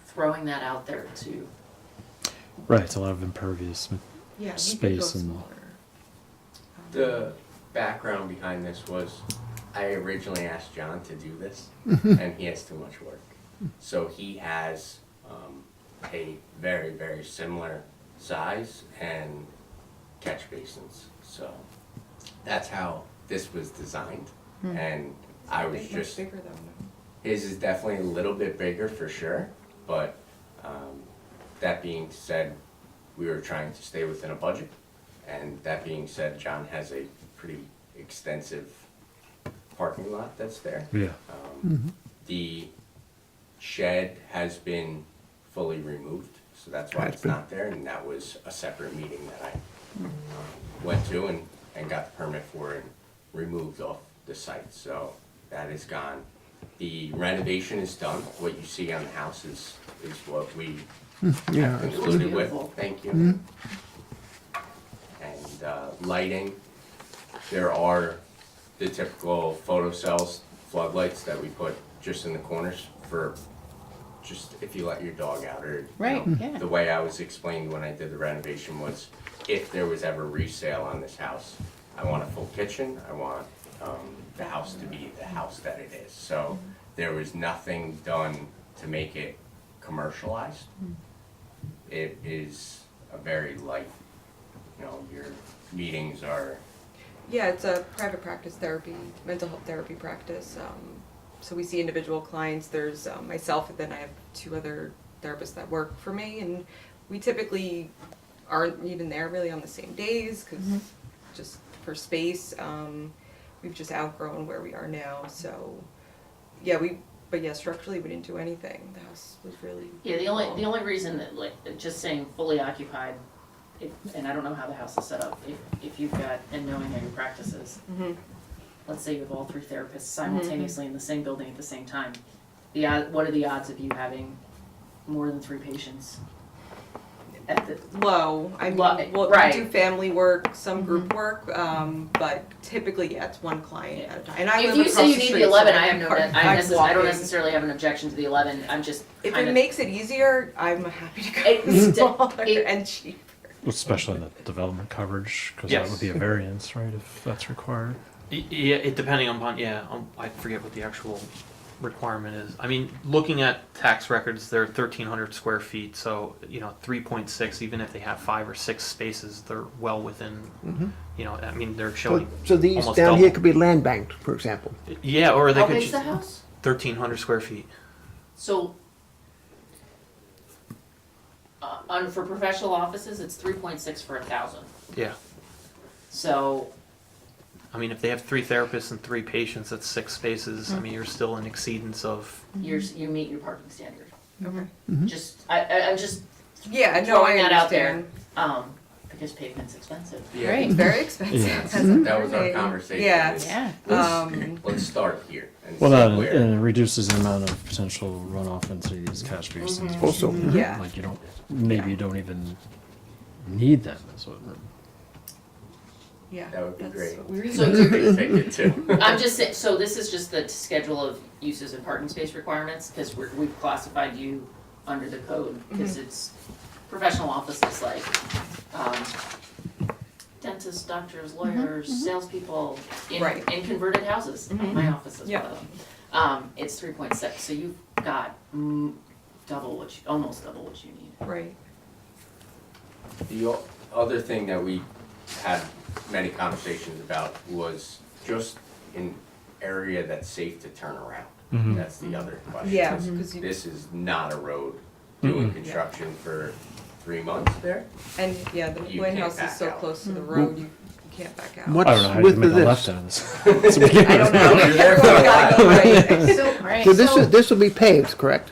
throwing that out there to, Right, it's a lot of impervious Yeah, we could go space and smaller. The background behind this was I originally asked John to do this, and he has too much work. So he has a very, very similar size and catch basins. So that's how this was designed. And I was Much just, bigger though, no? his is definitely a little bit bigger for sure, but that being said, we were trying to stay within a budget. And that being said, John has a pretty extensive parking lot that's there. yeah. The shed has been fully removed, so that's why Has it's been. not there, and that was a separate meeting that I went to and got the permit for and removed off the site, so that is gone. The renovation is done, what you see on the house is what we Yeah. included with, beautiful. thank you. And lighting, there are the typical photocells, floodlights that we put just in the corners for just if you let your dog out or, Right, yeah. The way I was explained when I did the renovation was if there was ever resale on this house, I want a full kitchen, I want the house to be the house that it is. So there was nothing done to make it commercialized. It is a very light, your meetings are, Yeah, it's a private practice therapy, mental health therapy practice. So we see individual clients. There's myself, and then I have 2 other therapists that work for me, and we typically aren't even there really on the same days because just for space. We've just outgrown where we are now. So yeah, structurally we didn't do anything. The house was really yeah, the only reason that, like, just saying fully occupied, and I don't know how the house is set up, if you've got, and knowing how your practice is, let's say you have all 3 therapists simultaneously in the same building at the same time, what are the odds of you having more than 3 patients at the, low. I mean, Low, we right. do family work, some group work, but typically, yeah, it's 1 client at a time. And I if live you across say you the need street, the 11, so I have no, I'm I don't walking. necessarily have an objection to the 11, I'm just If kind it of. makes it easier, I'm happy to go It's- smaller it- and cheaper. Especially in the development coverage, because that Yes. would be a variance, right, if that's required. Yeah, it depending upon, I forget what the actual requirement is. I mean, looking at tax records, they're 1,300 square feet, so, 3.6, even if they have 5 or 6 spaces, they're well within, I mean, they're So, showing so these almost down double. here could be land banked, for example. Yeah, or they How could. big's the house? 1,300 square feet. So, for professional offices, it's 3.6 for 1,000. Yeah. So, I mean, if they have 3 therapists and 3 patients, that's 6 spaces. I mean, you're still in exceedance of. you meet your parking standard. Okay. I'm just Yeah, no, throwing I that out there, understand. because pavement's expensive. Right. Very expensive. Yeah. That was our conversation. Yeah. is Yeah. Let's start here and Well, see that, where. and it reduces the amount of potential runoff into these catch basins. Also, Yeah. Like maybe you don't even need them, is what. Yeah. That would be that's great. what we were- So Big ticket too. I'm just saying, so this is just the schedule of uses and parking space requirements, because we've classified you under the code, because it's professional offices like, dentists, doctors, lawyers, salespeople, Right. in converted houses. My office is Yeah. one of them. It's 3.6, so you've got almost double what you need. Right. The other thing that we had many conversations about was just an area that's safe to turn around. Mhm. That's the other question. Yeah, This- because you, This is not a road doing Mhm. construction for 3 months there. and yeah, the You McGuinn can't house is back so out. close to the road, you can't back out. What's I don't know how you width can make of a left this? out of this. To begin I don't with. know. You're there for a while. Right. So, right. So this will be paved, correct?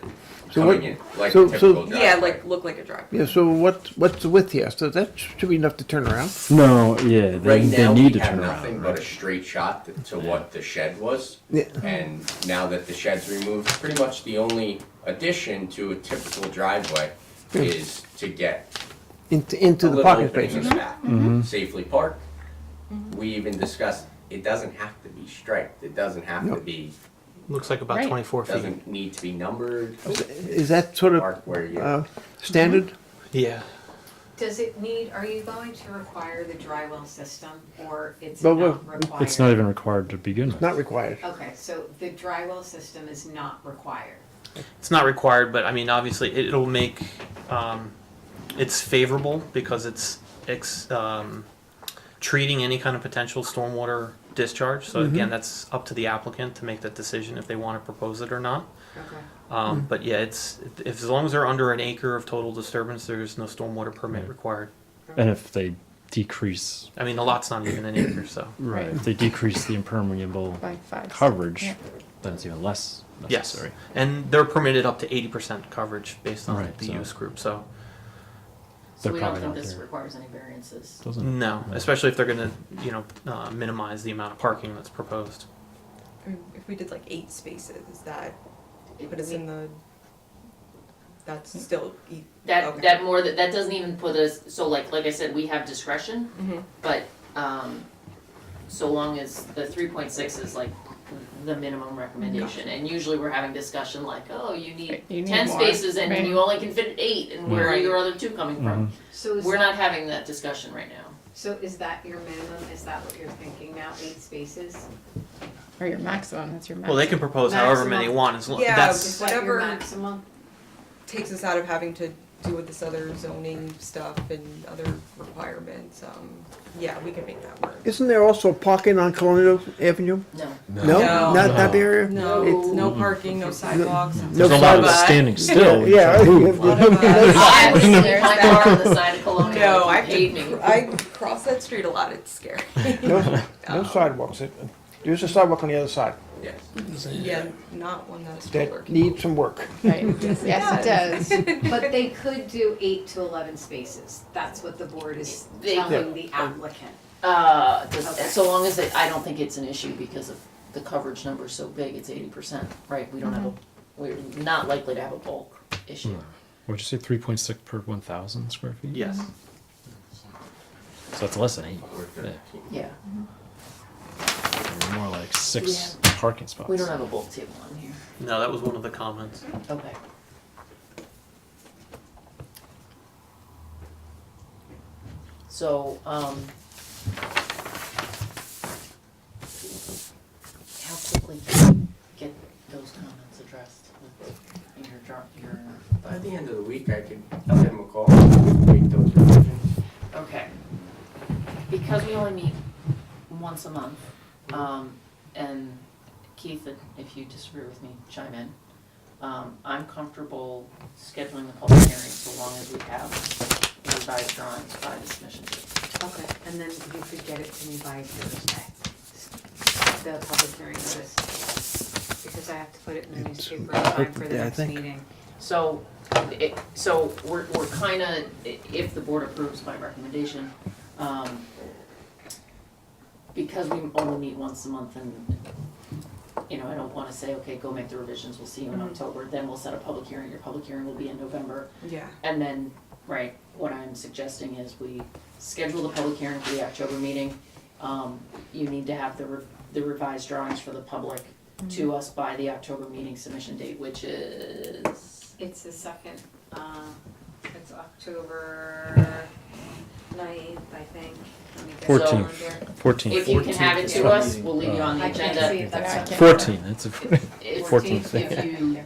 So what? Coming in, like so- a typical so- driveway. Yeah, like, look like a driveway. Yeah. So what's the width here? So that should be enough to turn around. No, yeah, Right they now, need we to have turn nothing around. but a Right? straight shot to what the shed was. Yeah. And now that the shed's removed, pretty much the only addition to a typical driveway is to get Into a the little parking opening in spaces. the back, Mhm. safely park. We even discussed, it doesn't have to be striped, it doesn't have No. to be, Looks like about Right. 24 feet. doesn't need to be numbered. Is that sort of Park where you, standard? Yeah. Does it need, are you going to require the dry well system, or it's Well, not required? It's not even required to begin with. Not required. Okay, so the dry well system is not required. It's not required, but I mean, obviously, it'll make, it's favorable because it's treating any kind of potential stormwater discharge. So again, that's up to the applicant to make that decision if they want to propose it or not. Okay. But yeah, if as long as they're under an acre of total disturbance, there's no stormwater permit required. And if they decrease, I mean, the lot's not even an acre, so. right, if they decrease the impermeable By 5. coverage, Yeah. then it's even less Yes, necessary. and they're permitted up to 80% coverage based on Right, the so- use group, so. So They're we don't probably think not this there. requires any variances. Doesn't No, especially if they're gonna, minimize the amount of parking that's proposed. I mean, if we did like 8 spaces, is that put us in the, that's still, That, okay. that doesn't even put us, so like I said, we have discretion, Mhm. but, so long as the 3.6 is like the minimum recommendation, and usually we're having discussion like, oh, you need You need 10 more, spaces and right. you only can fit 8, and where are Right. your other 2 coming from? So is We're that, not having that discussion right now. so is that your minimum, is that what you're thinking now, 8 spaces? Or your maximum, that's your maximum. Well, they can propose however many Maximum. want, as long, Yeah, that's, Is that your Whatever- maximum? takes us out of having to deal with this other zoning stuff and other requirements, yeah, we can make that work. Isn't there also parking on Colonial Avenue? No. No, No. not that area. No, It's- no parking, no sidewalks. No There's a lot of sidewalk. standing still. Yeah. I was leaving my car on the side of Colonial, No, if you paid me. I cross that street a lot, it's scary. No sidewalks. There's a sidewalk on the other side yes. Yeah, not one that is that working. needs some work. Right, yes, it does. But they could do 8 to 11 spaces, that's what the board is They- telling the applicant. Okay. So long as I don't think it's an issue because of the coverage number is so big, it's 80%, right? We don't have we're not likely to have a bulk issue. What'd you say, 3.6 per 1,000 square feet? yes. So that's less than 8. Or Yeah. 13. Yeah, More like 6 parking spots. we don't have a bulk table on here. No, that was one of the comments. Okay. So, how quickly can you get those comments addressed with your By the end of the week, I could give them a call and make those revisions. Okay. Because we only meet once a month, and Keith, if you disagree with me, chime in. I'm comfortable scheduling the public hearing so long as we have revised drawings by the submission date. Okay, and then you could get it to me by Thursday, the public hearing notice, because I have to put it in the newspaper in time for the Yeah, I next think. meeting. So, we're kinda, if the board approves my recommendation, because we only meet once a month and, you know, I don't wanna say, okay, go make the revisions, we'll see you in October, then we'll set a public hearing, your public hearing will be in November. Yeah. And then, right, what I'm suggesting is we schedule the public hearing for the October meeting. You need to have the revised drawings for the public to us by the October meeting submission date, which is, It's the second, it's October 9th, I think. Let me get it on 14th. there. 14th. if you can have it to us, we'll leave you on the I can't agenda. see it, that's. 14, that's a If 14th. if you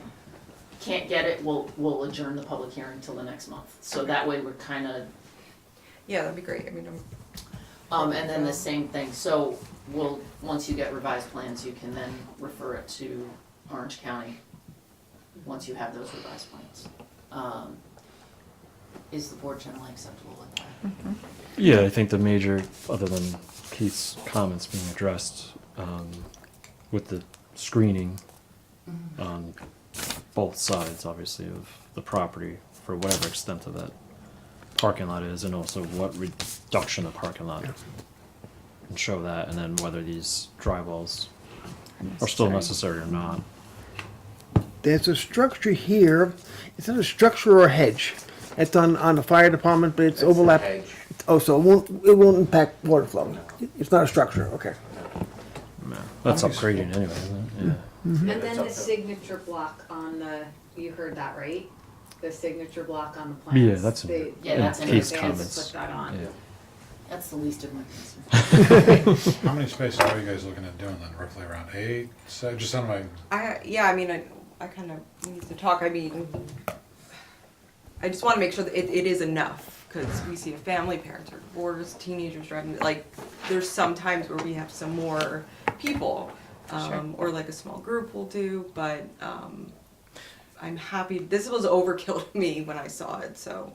can't get it, we'll adjourn the public hearing till the next month. So that way we're kinda, Yeah, that'd be great. I mean, and then the same thing, so once you get revised plans, you can then refer it to Orange County, once you have those revised plans. Is the board generally acceptable with that? Yeah, I think the major, other than Keith's comments being addressed, with the screening on both sides, obviously, of the property, for whatever extent of that parking lot is, and also what reduction of parking lot, and show that, and then whether these drywalls are still necessary or not. There's a structure here. Is it a structure or a hedge? It's on the fire department, but it's That's a overlapped. hedge. Oh, so it won't impact water flow. It's not a structure, okay. Yeah, that's upgrading anyway, isn't it? Yeah. And That's then up the to- signature block on the, you heard that, right? The signature block on the plans. Yeah, that's in- They- Yeah, that's in Keith's they had to comments. Put that on. Yeah. That's the least of my concerns. How many spaces are you guys looking at doing then? Roughly around 8? So just on my, I mean, I kind of need to talk. I mean, I just want to make sure that it is enough, because we see a family, parents are divorced, teenagers driving, like, there's some times where we have some more people, or like a small group will do, but I'm happy, this was overkill to me when I saw it, so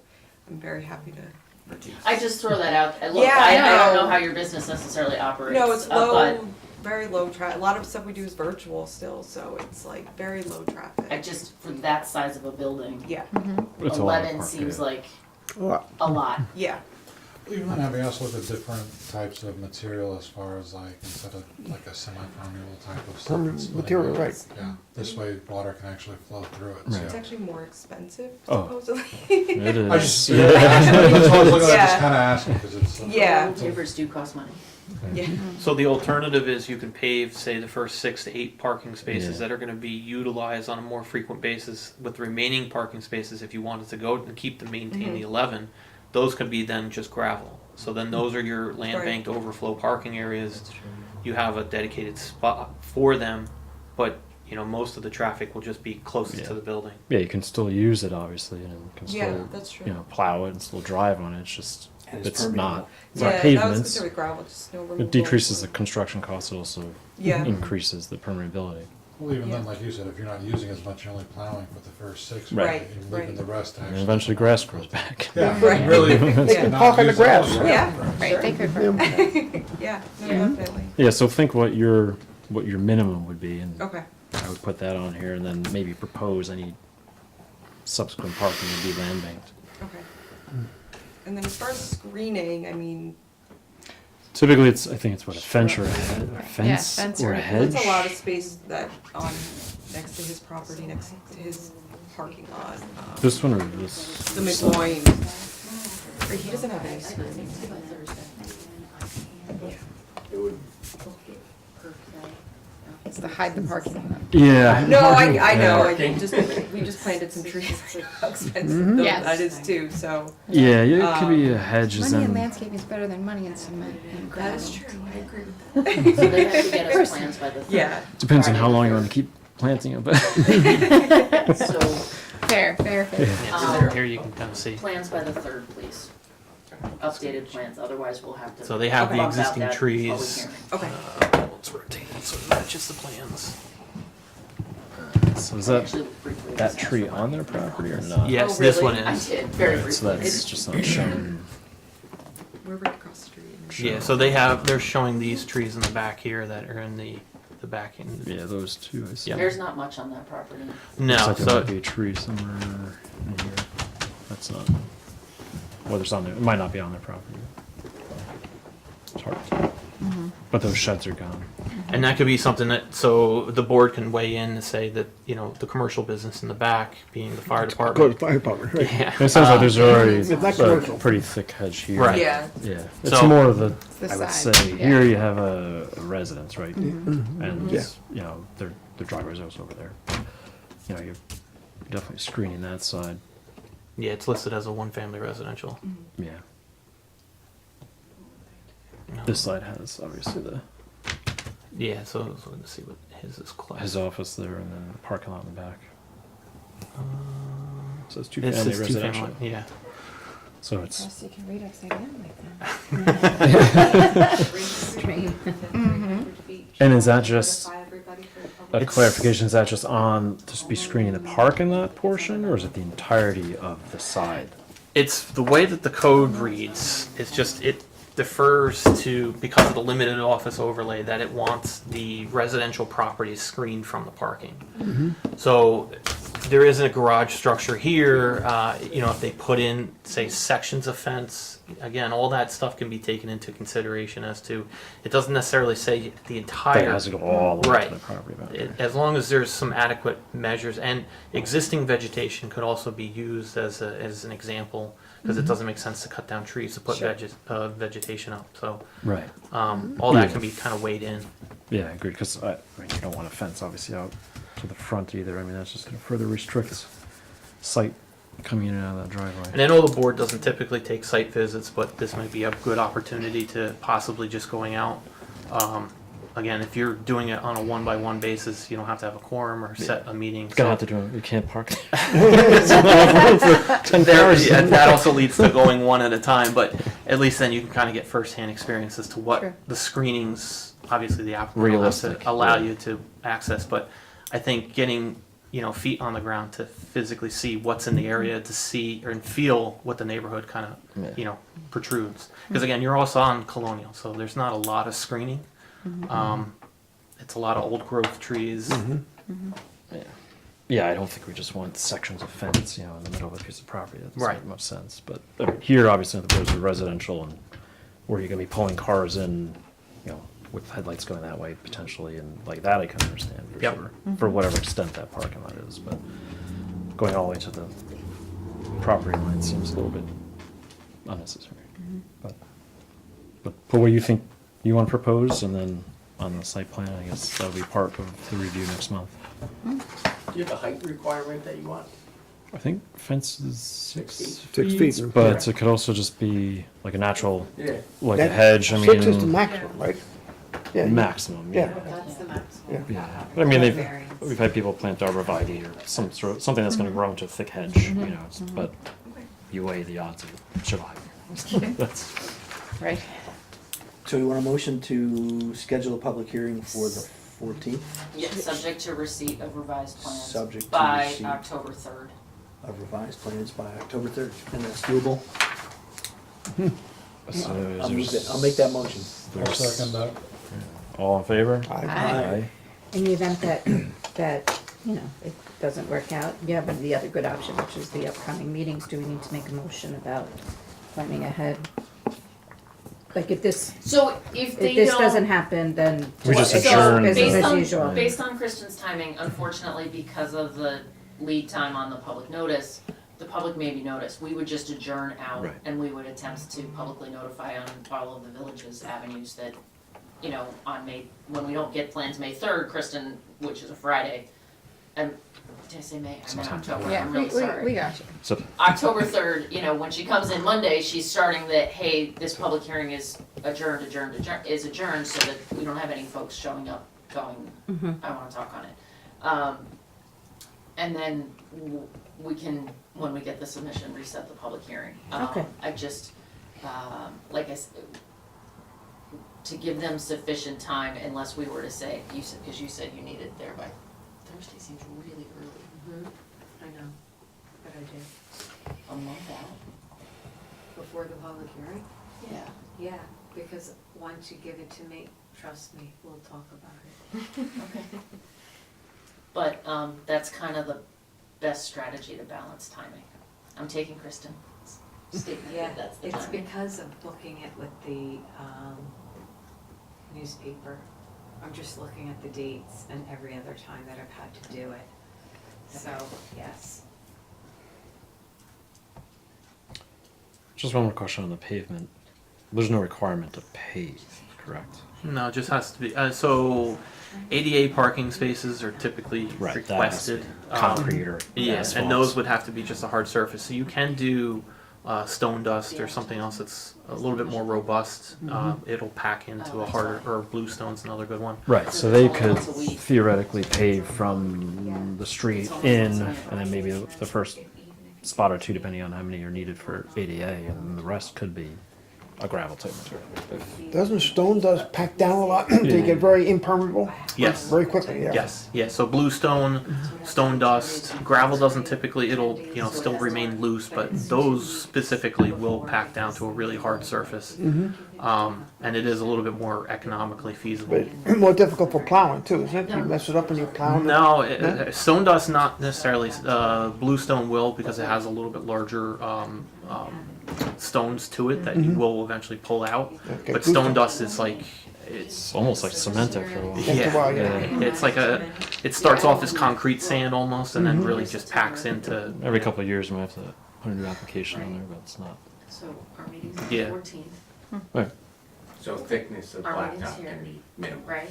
I'm very happy to reduce. I just throw that out, look, Yeah, I I don't know. know how your business necessarily operates. No, it's but low, very low a lot of stuff we do is virtual still, so it's like very low traffic. I just, for that size of a building, Yeah, It's a lot of 11 parking. seems like Well, a lot. yeah. even then, have you also looked at different types of material as far as like, instead of like a semi-permeable type of stuff? Permeable it's letting material, go. right. Yeah, this way water can actually flow through it, It's so. actually more expensive, Oh. supposedly. It is. I just, that's what I was looking at, Yeah. just kinda asking, because it's. Yeah. Pavers do cost money. Yeah. So the alternative is you can pave, say, the first 6 to 8 parking spaces Yeah. that are gonna be utilized on a more frequent basis, with the remaining parking spaces, if you wanted to go and keep to maintain the 11, those could be then just gravel. So then those are your land Right. banked overflow parking areas. You have a dedicated spot for them, but, you know, most of the traffic will just be closest to the building. Yeah, you can still use it, obviously, and you can Yeah, still, that's true. you know, plow it and still drive on it. It's just, And it's it's not Yeah, that was pavements. considered gravel, just no removal. It decreases the construction cost, it also Yeah. increases the permeability. Well, even then, Yeah. like you said, if you're not using as much, you're only plowing for the first 6, Right, and right. leaving the rest to And actually. eventually grass grows back. Yeah, Right. really. They can not park on the use it all grass. year. Yeah. Right, they could. Yeah, no, Yeah. definitely. Yeah, so think what your minimum would be, and Okay. I would put that on here, and then maybe propose any subsequent parking would be land banked. Okay. And then as far as screening, I mean, Typically, I think it's what, a fence or a fence fence or or a a hedge? that's a lot of space that on next to his property, next to his parking lot. This one or this? The this side? McGloin. He doesn't have any screening. It would, to hide the parking lot. Yeah. No, I know, Yeah. we just planted some trees, I know how expensive though Yes. that is too, so. Yeah, it could be hedges Money in and. landscaping is better than money in cement and That is gravel. true, I agree with that. So they have to get us plans by the third. Yeah. Depends on how Friday long the you want to keep planting it, but. third. So, Fair. Yeah, so here you can kind of see. plans by the third, please. Updated plans, otherwise we'll have to. So they have the bump out existing that trees. public hearing. Okay. Let's rotate it so it matches the plans. So is that Actually, briefly, that this tree has on their property or not? Yes, Oh, this really? one is. I did, very Right, briefly. so that's It's- just not shown. We're right across the street. Yeah, so they're showing these trees in the back here that are in the back end. Yeah, those two I see. There's not much on that property. No, Looks like there so might be a tree somewhere in here. That's not. Whether it's on there, it might not be on their property. It's hard to tell. But those sheds are gone. and that could be something that so the board can weigh in and say that the commercial business in the back, being the fire Go to department. the fire department, right? Yeah. It sounds like there's already It's not a commercial. pretty thick hedge here. Right. Yeah. Yeah. It's So- more of the, the I would side, say, yeah. here you have a residence, right? Mhm. And, Yeah. their driveway's also over there. You're definitely screening that side. Yeah, it's listed as a one-family residential. Yeah. No. This side has obviously Yeah, so let's see what his is class. his office there and then the parking lot in the back. So it's It two-family says residential. two-family, yeah. So it's Plus you can read upside down like that. Tree. And is that just a clarification? Is that just on just be screening the parking lot portion, or is it the entirety of the side? It's the way that the code reads. It's just it defers to because of the limited office overlay that it wants the residential properties screened from the parking. So there isn't a garage structure here. If they put in say sections of fence, again, all that stuff can be taken into consideration as to. It doesn't necessarily say the entire. That has to go all the way right. to the property boundary. As long as there's some adequate measures and existing vegetation could also be used as an example because it doesn't make sense to cut down trees to put vegetation up. So Right. all that can be kind of weighed in. Yeah, I agree. Because you don't want a fence obviously out to the front either. I mean, that's just going to further restrict sight coming in and out of that driveway. And I know the board doesn't typically take site visits, but this might be a good opportunity to possibly just going out. Again, if you're doing it on a one-by-one basis, you don't have to have a quorum or set a meeting. You're gonna have to do it. You can't park there. 10 cars. Yeah, that also leads to going one at a time, but at least then you can kind of get firsthand experience as to what Sure. the screenings, obviously the applicant will have Realistic, to allow yeah. you to access, but I think getting, feet on the ground to physically see what's in the area, to see and feel what the neighborhood kind of, Yeah. protrudes. Because again, you're also on Colonial, so there's not a lot of screening. It's a lot of old growth trees. Yeah, I don't think we just want sections of fence, in the middle of a piece of property. That doesn't Right. make much sense. But here, obviously, there's a residential, and where you're going to be pulling cars in, with headlights going that way potentially, and like that, I can understand for Yep. sure, for whatever extent that parking lot is. But going all the way to the property line seems a little bit unnecessary. But what do you think you want to propose, and then on the site plan, I guess that'll be part of the review next month. Do you have a height requirement that you want? I think fence is 6 6 feet. but it could also just be like a natural, Yeah. like a That- hedge. I mean, 6 is the maximum, right? Yeah. maximum. Yeah. That's the maximum. Yeah. Yeah. But I mean, Variance. we've had people plant arborvitae or something that's going to grow into a thick hedge. But you weigh the odds of surviving. That's Right. So you want a motion to schedule a public hearing for the 14th Yes, subject to receipt of revised plans. Subject to by receipt. October 3rd. of revised plans by October 3rd, and that's doable? so I'll make that motion. I'll second that. all in favor? Aye. In the event that it doesn't work out, you have the other good option, which is the upcoming meetings. Do we need to make a motion about planning ahead? Like if this, So if they if this don't. doesn't happen, then We just it's adjourn business based as on, usual. Based on Kristen's timing, unfortunately, because of the lead time on the public notice, the public may be noticed. We would just adjourn out Right. and we would attempt to publicly notify on all of the village's avenues that you know, when we don't get plans May 3rd, Kristen, which is a Friday, and, did I say May? I meant October, I'm really sorry. We got you. So, October 3rd, you know, when she comes in Monday, she's starting that, hey, this public hearing is adjourned, so that we don't have any folks showing up going, I wanna talk on it. And then we can, when we get the submission, reset the public hearing. Okay. I just, like I said, to give them sufficient time, unless we were to say, because you said you needed there by Thursday seems really early. I know, but I did. A month out. Before the public hearing? Yeah. Yeah, because once you give it to me, trust me, we'll talk about it. Okay. But that's kind of the best strategy to balance timing. I'm taking Kristen's statement Yeah, that that's the it's timing. because of booking it with the newspaper. I'm just looking at the dates and every other time that I've had to do it. So, yes. just one more question on the pavement. There's no requirement to pave, correct? No, it just has to be, so ADA parking spaces are typically Right, that has requested. concrete or Yeah, asphalt. and those would have to be just a hard surface. So you can do stone dust or something else that's a little bit more robust. It'll pack into a harder, or bluestone's another good one. Right, so they could theoretically pave from the street in, and then maybe the first spot or two, depending on how many are needed for ADA, and then the rest could be a gravel type material. Doesn't stone dust pack down a lot? They get very impermeable? Yes. Very quickly, yeah. Yes, yeah, so bluestone, stone dust, gravel doesn't typically, it'll, you know, still remain loose, but those specifically will pack down to a really hard surface. And it is a little bit more economically feasible. But more difficult for plowing too, isn't it? You mess it up and you plow it. No, stone dust not necessarily, bluestone will, because it has a little bit larger, stones to it that you will eventually pull out. Okay, But stone dust is like, it's It's almost like cement after a while. After a while, yeah. it's like it starts off as concrete sand almost, and then really just packs into. Every couple of years, we might have to put a new application on there, but it's not. So our meeting's on Yeah. the 14th, Right. So thickness of Our meeting's blacktop here. can be minimal. right?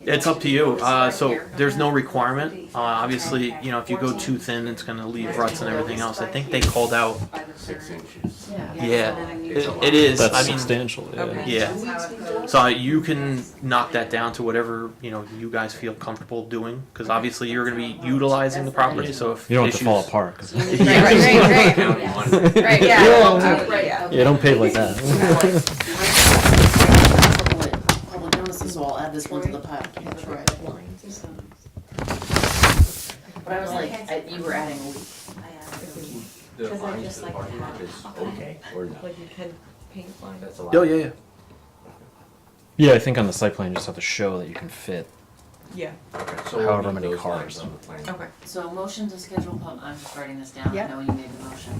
It's up to you. So there's no requirement. Obviously, you know, if you go too thin, it's going to leave ruts and everything else. I think they called out. 6 inches. Yeah, it is. That's I mean, substantial, yeah. yeah. So you can knock that down to whatever, you know, you guys feel comfortable doing, because obviously you're going to be utilizing the property. So if You don't want it to fall issues- apart. 'Cause- Right, yeah. Yeah, don't pave like that. Public notices, so I'll add this one to the pile. That's right. But I was like, you were adding a week. The Because I lines just for the like parking to lot have- is okay, or no? Like you can paint lines. That's a lot. Oh yeah, yeah. Yeah, I think on the site plan, you just have to show that you can fit Yeah, Okay, so we'll however need many those cars. lines on the plan. okay. So motion to schedule I'm just writing this down. I Yep. know you made the motion.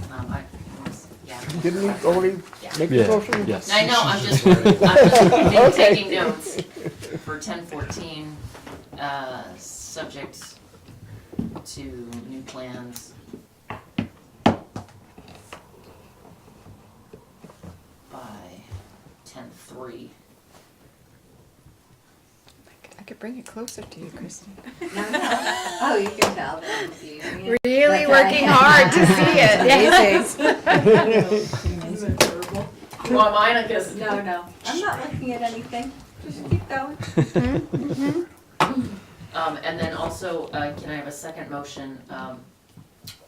Yeah. Didn't we already make the Yeah, motion? yes. I know, I'm just taking notes for 1014, subject to new plans. By 10/3. I could bring it closer to you, Kristen. No, no. Oh, you can tell that I'm using it. Really But I- working hard to see it. You want mine? I guess. No, no, I'm not looking at anything, just keep going. And then also, can I have a second motion,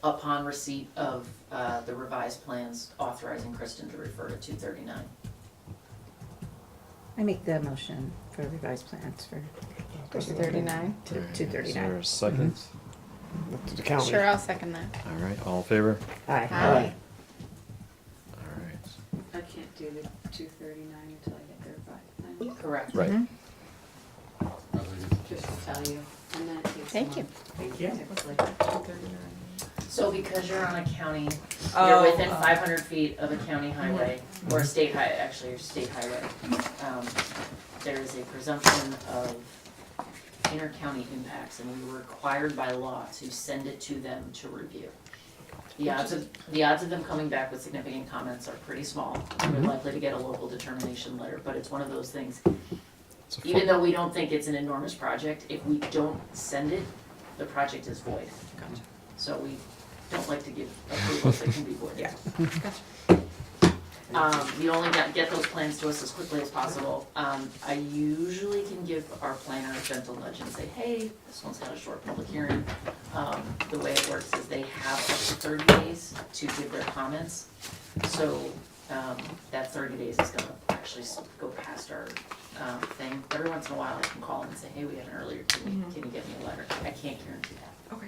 upon receipt of, the revised plans authorizing Kristen to refer to 239? I make the motion for revised plans for 39. to Is 239. there a second? Up to the county. Sure, I'll second that. All right, all in favor? Aye. Aye. All right. I can't do the 239 until I get their plan, Correct. Right. just to tell you, and then it takes a Thank you. month. Thank you. Typically. 239. So because you're on a county, Oh, you're within 500 feet of a county highway, or a state actually, your state highway, there is a presumption of inter-county impacts, and we were required by law to send it to them to review. The odds of them coming back with significant comments are pretty small. We're likely to get a local determination letter, but it's one of those things. It's a full- Even though we don't think it's an enormous project, if we don't send it, the project is void. Gotcha. So we don't like to give approvals that can be voided. Yeah. You only get those plans to us as quickly as possible. I usually can give our planner a gentle nudge and say, hey, this one's got a short public hearing. The way it works is they have up to 30 days to give their comments. So, that 30 days is gonna actually go past our, thing. Every once in a while I can call and say, hey, we had an earlier, can you get me a letter? I can't guarantee that. Okay.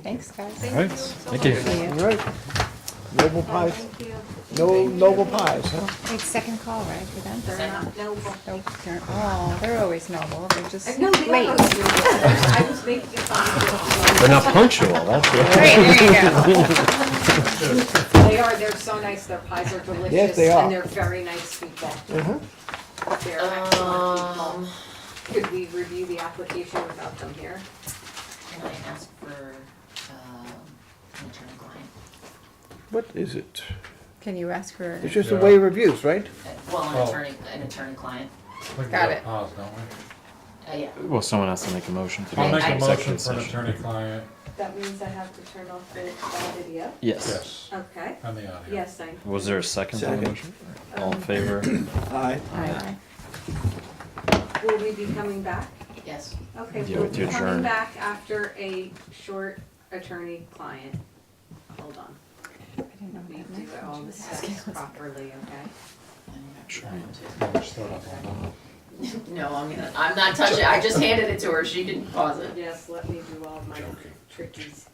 Thanks, guys. All right, thank you. All right. Noble pies, Thank you. no noble pies, huh? Wait, second call, right, for them? They're not noble. They're always noble, they're just No, they late. are. I was making fun They're not punctual, that's Great, right. there you go. They are, they're so nice, their pies are delicious. Yes, they are. And they're very nice people. Uh-huh. They're excellent people. Could we review the application without them here? Can I ask for, an attorney-client? What is it? Can you ask for? It's just a way of reviews, right? Well, Oh. an attorney-client, We can Got go it. pause, don't we? yeah. Well, someone has to make a motion to I'll go make a into motion executive for an session. attorney-client, That means I have to turn off the video? Yes. yes, Okay. and the audio. Yes, I. Was there a second to the Second. motion? All in favor? Aye. Aye. Will we be coming back? Yes. Okay, Yeah, we'll to be adjourn. coming back after a short attorney-client. Hold on. I didn't know We what do that all meant. the steps properly, okay? Sure. Just throw it up on No, I'm not touching it, I just handed it to her, she can pause it. Yes, let me do all my trickies.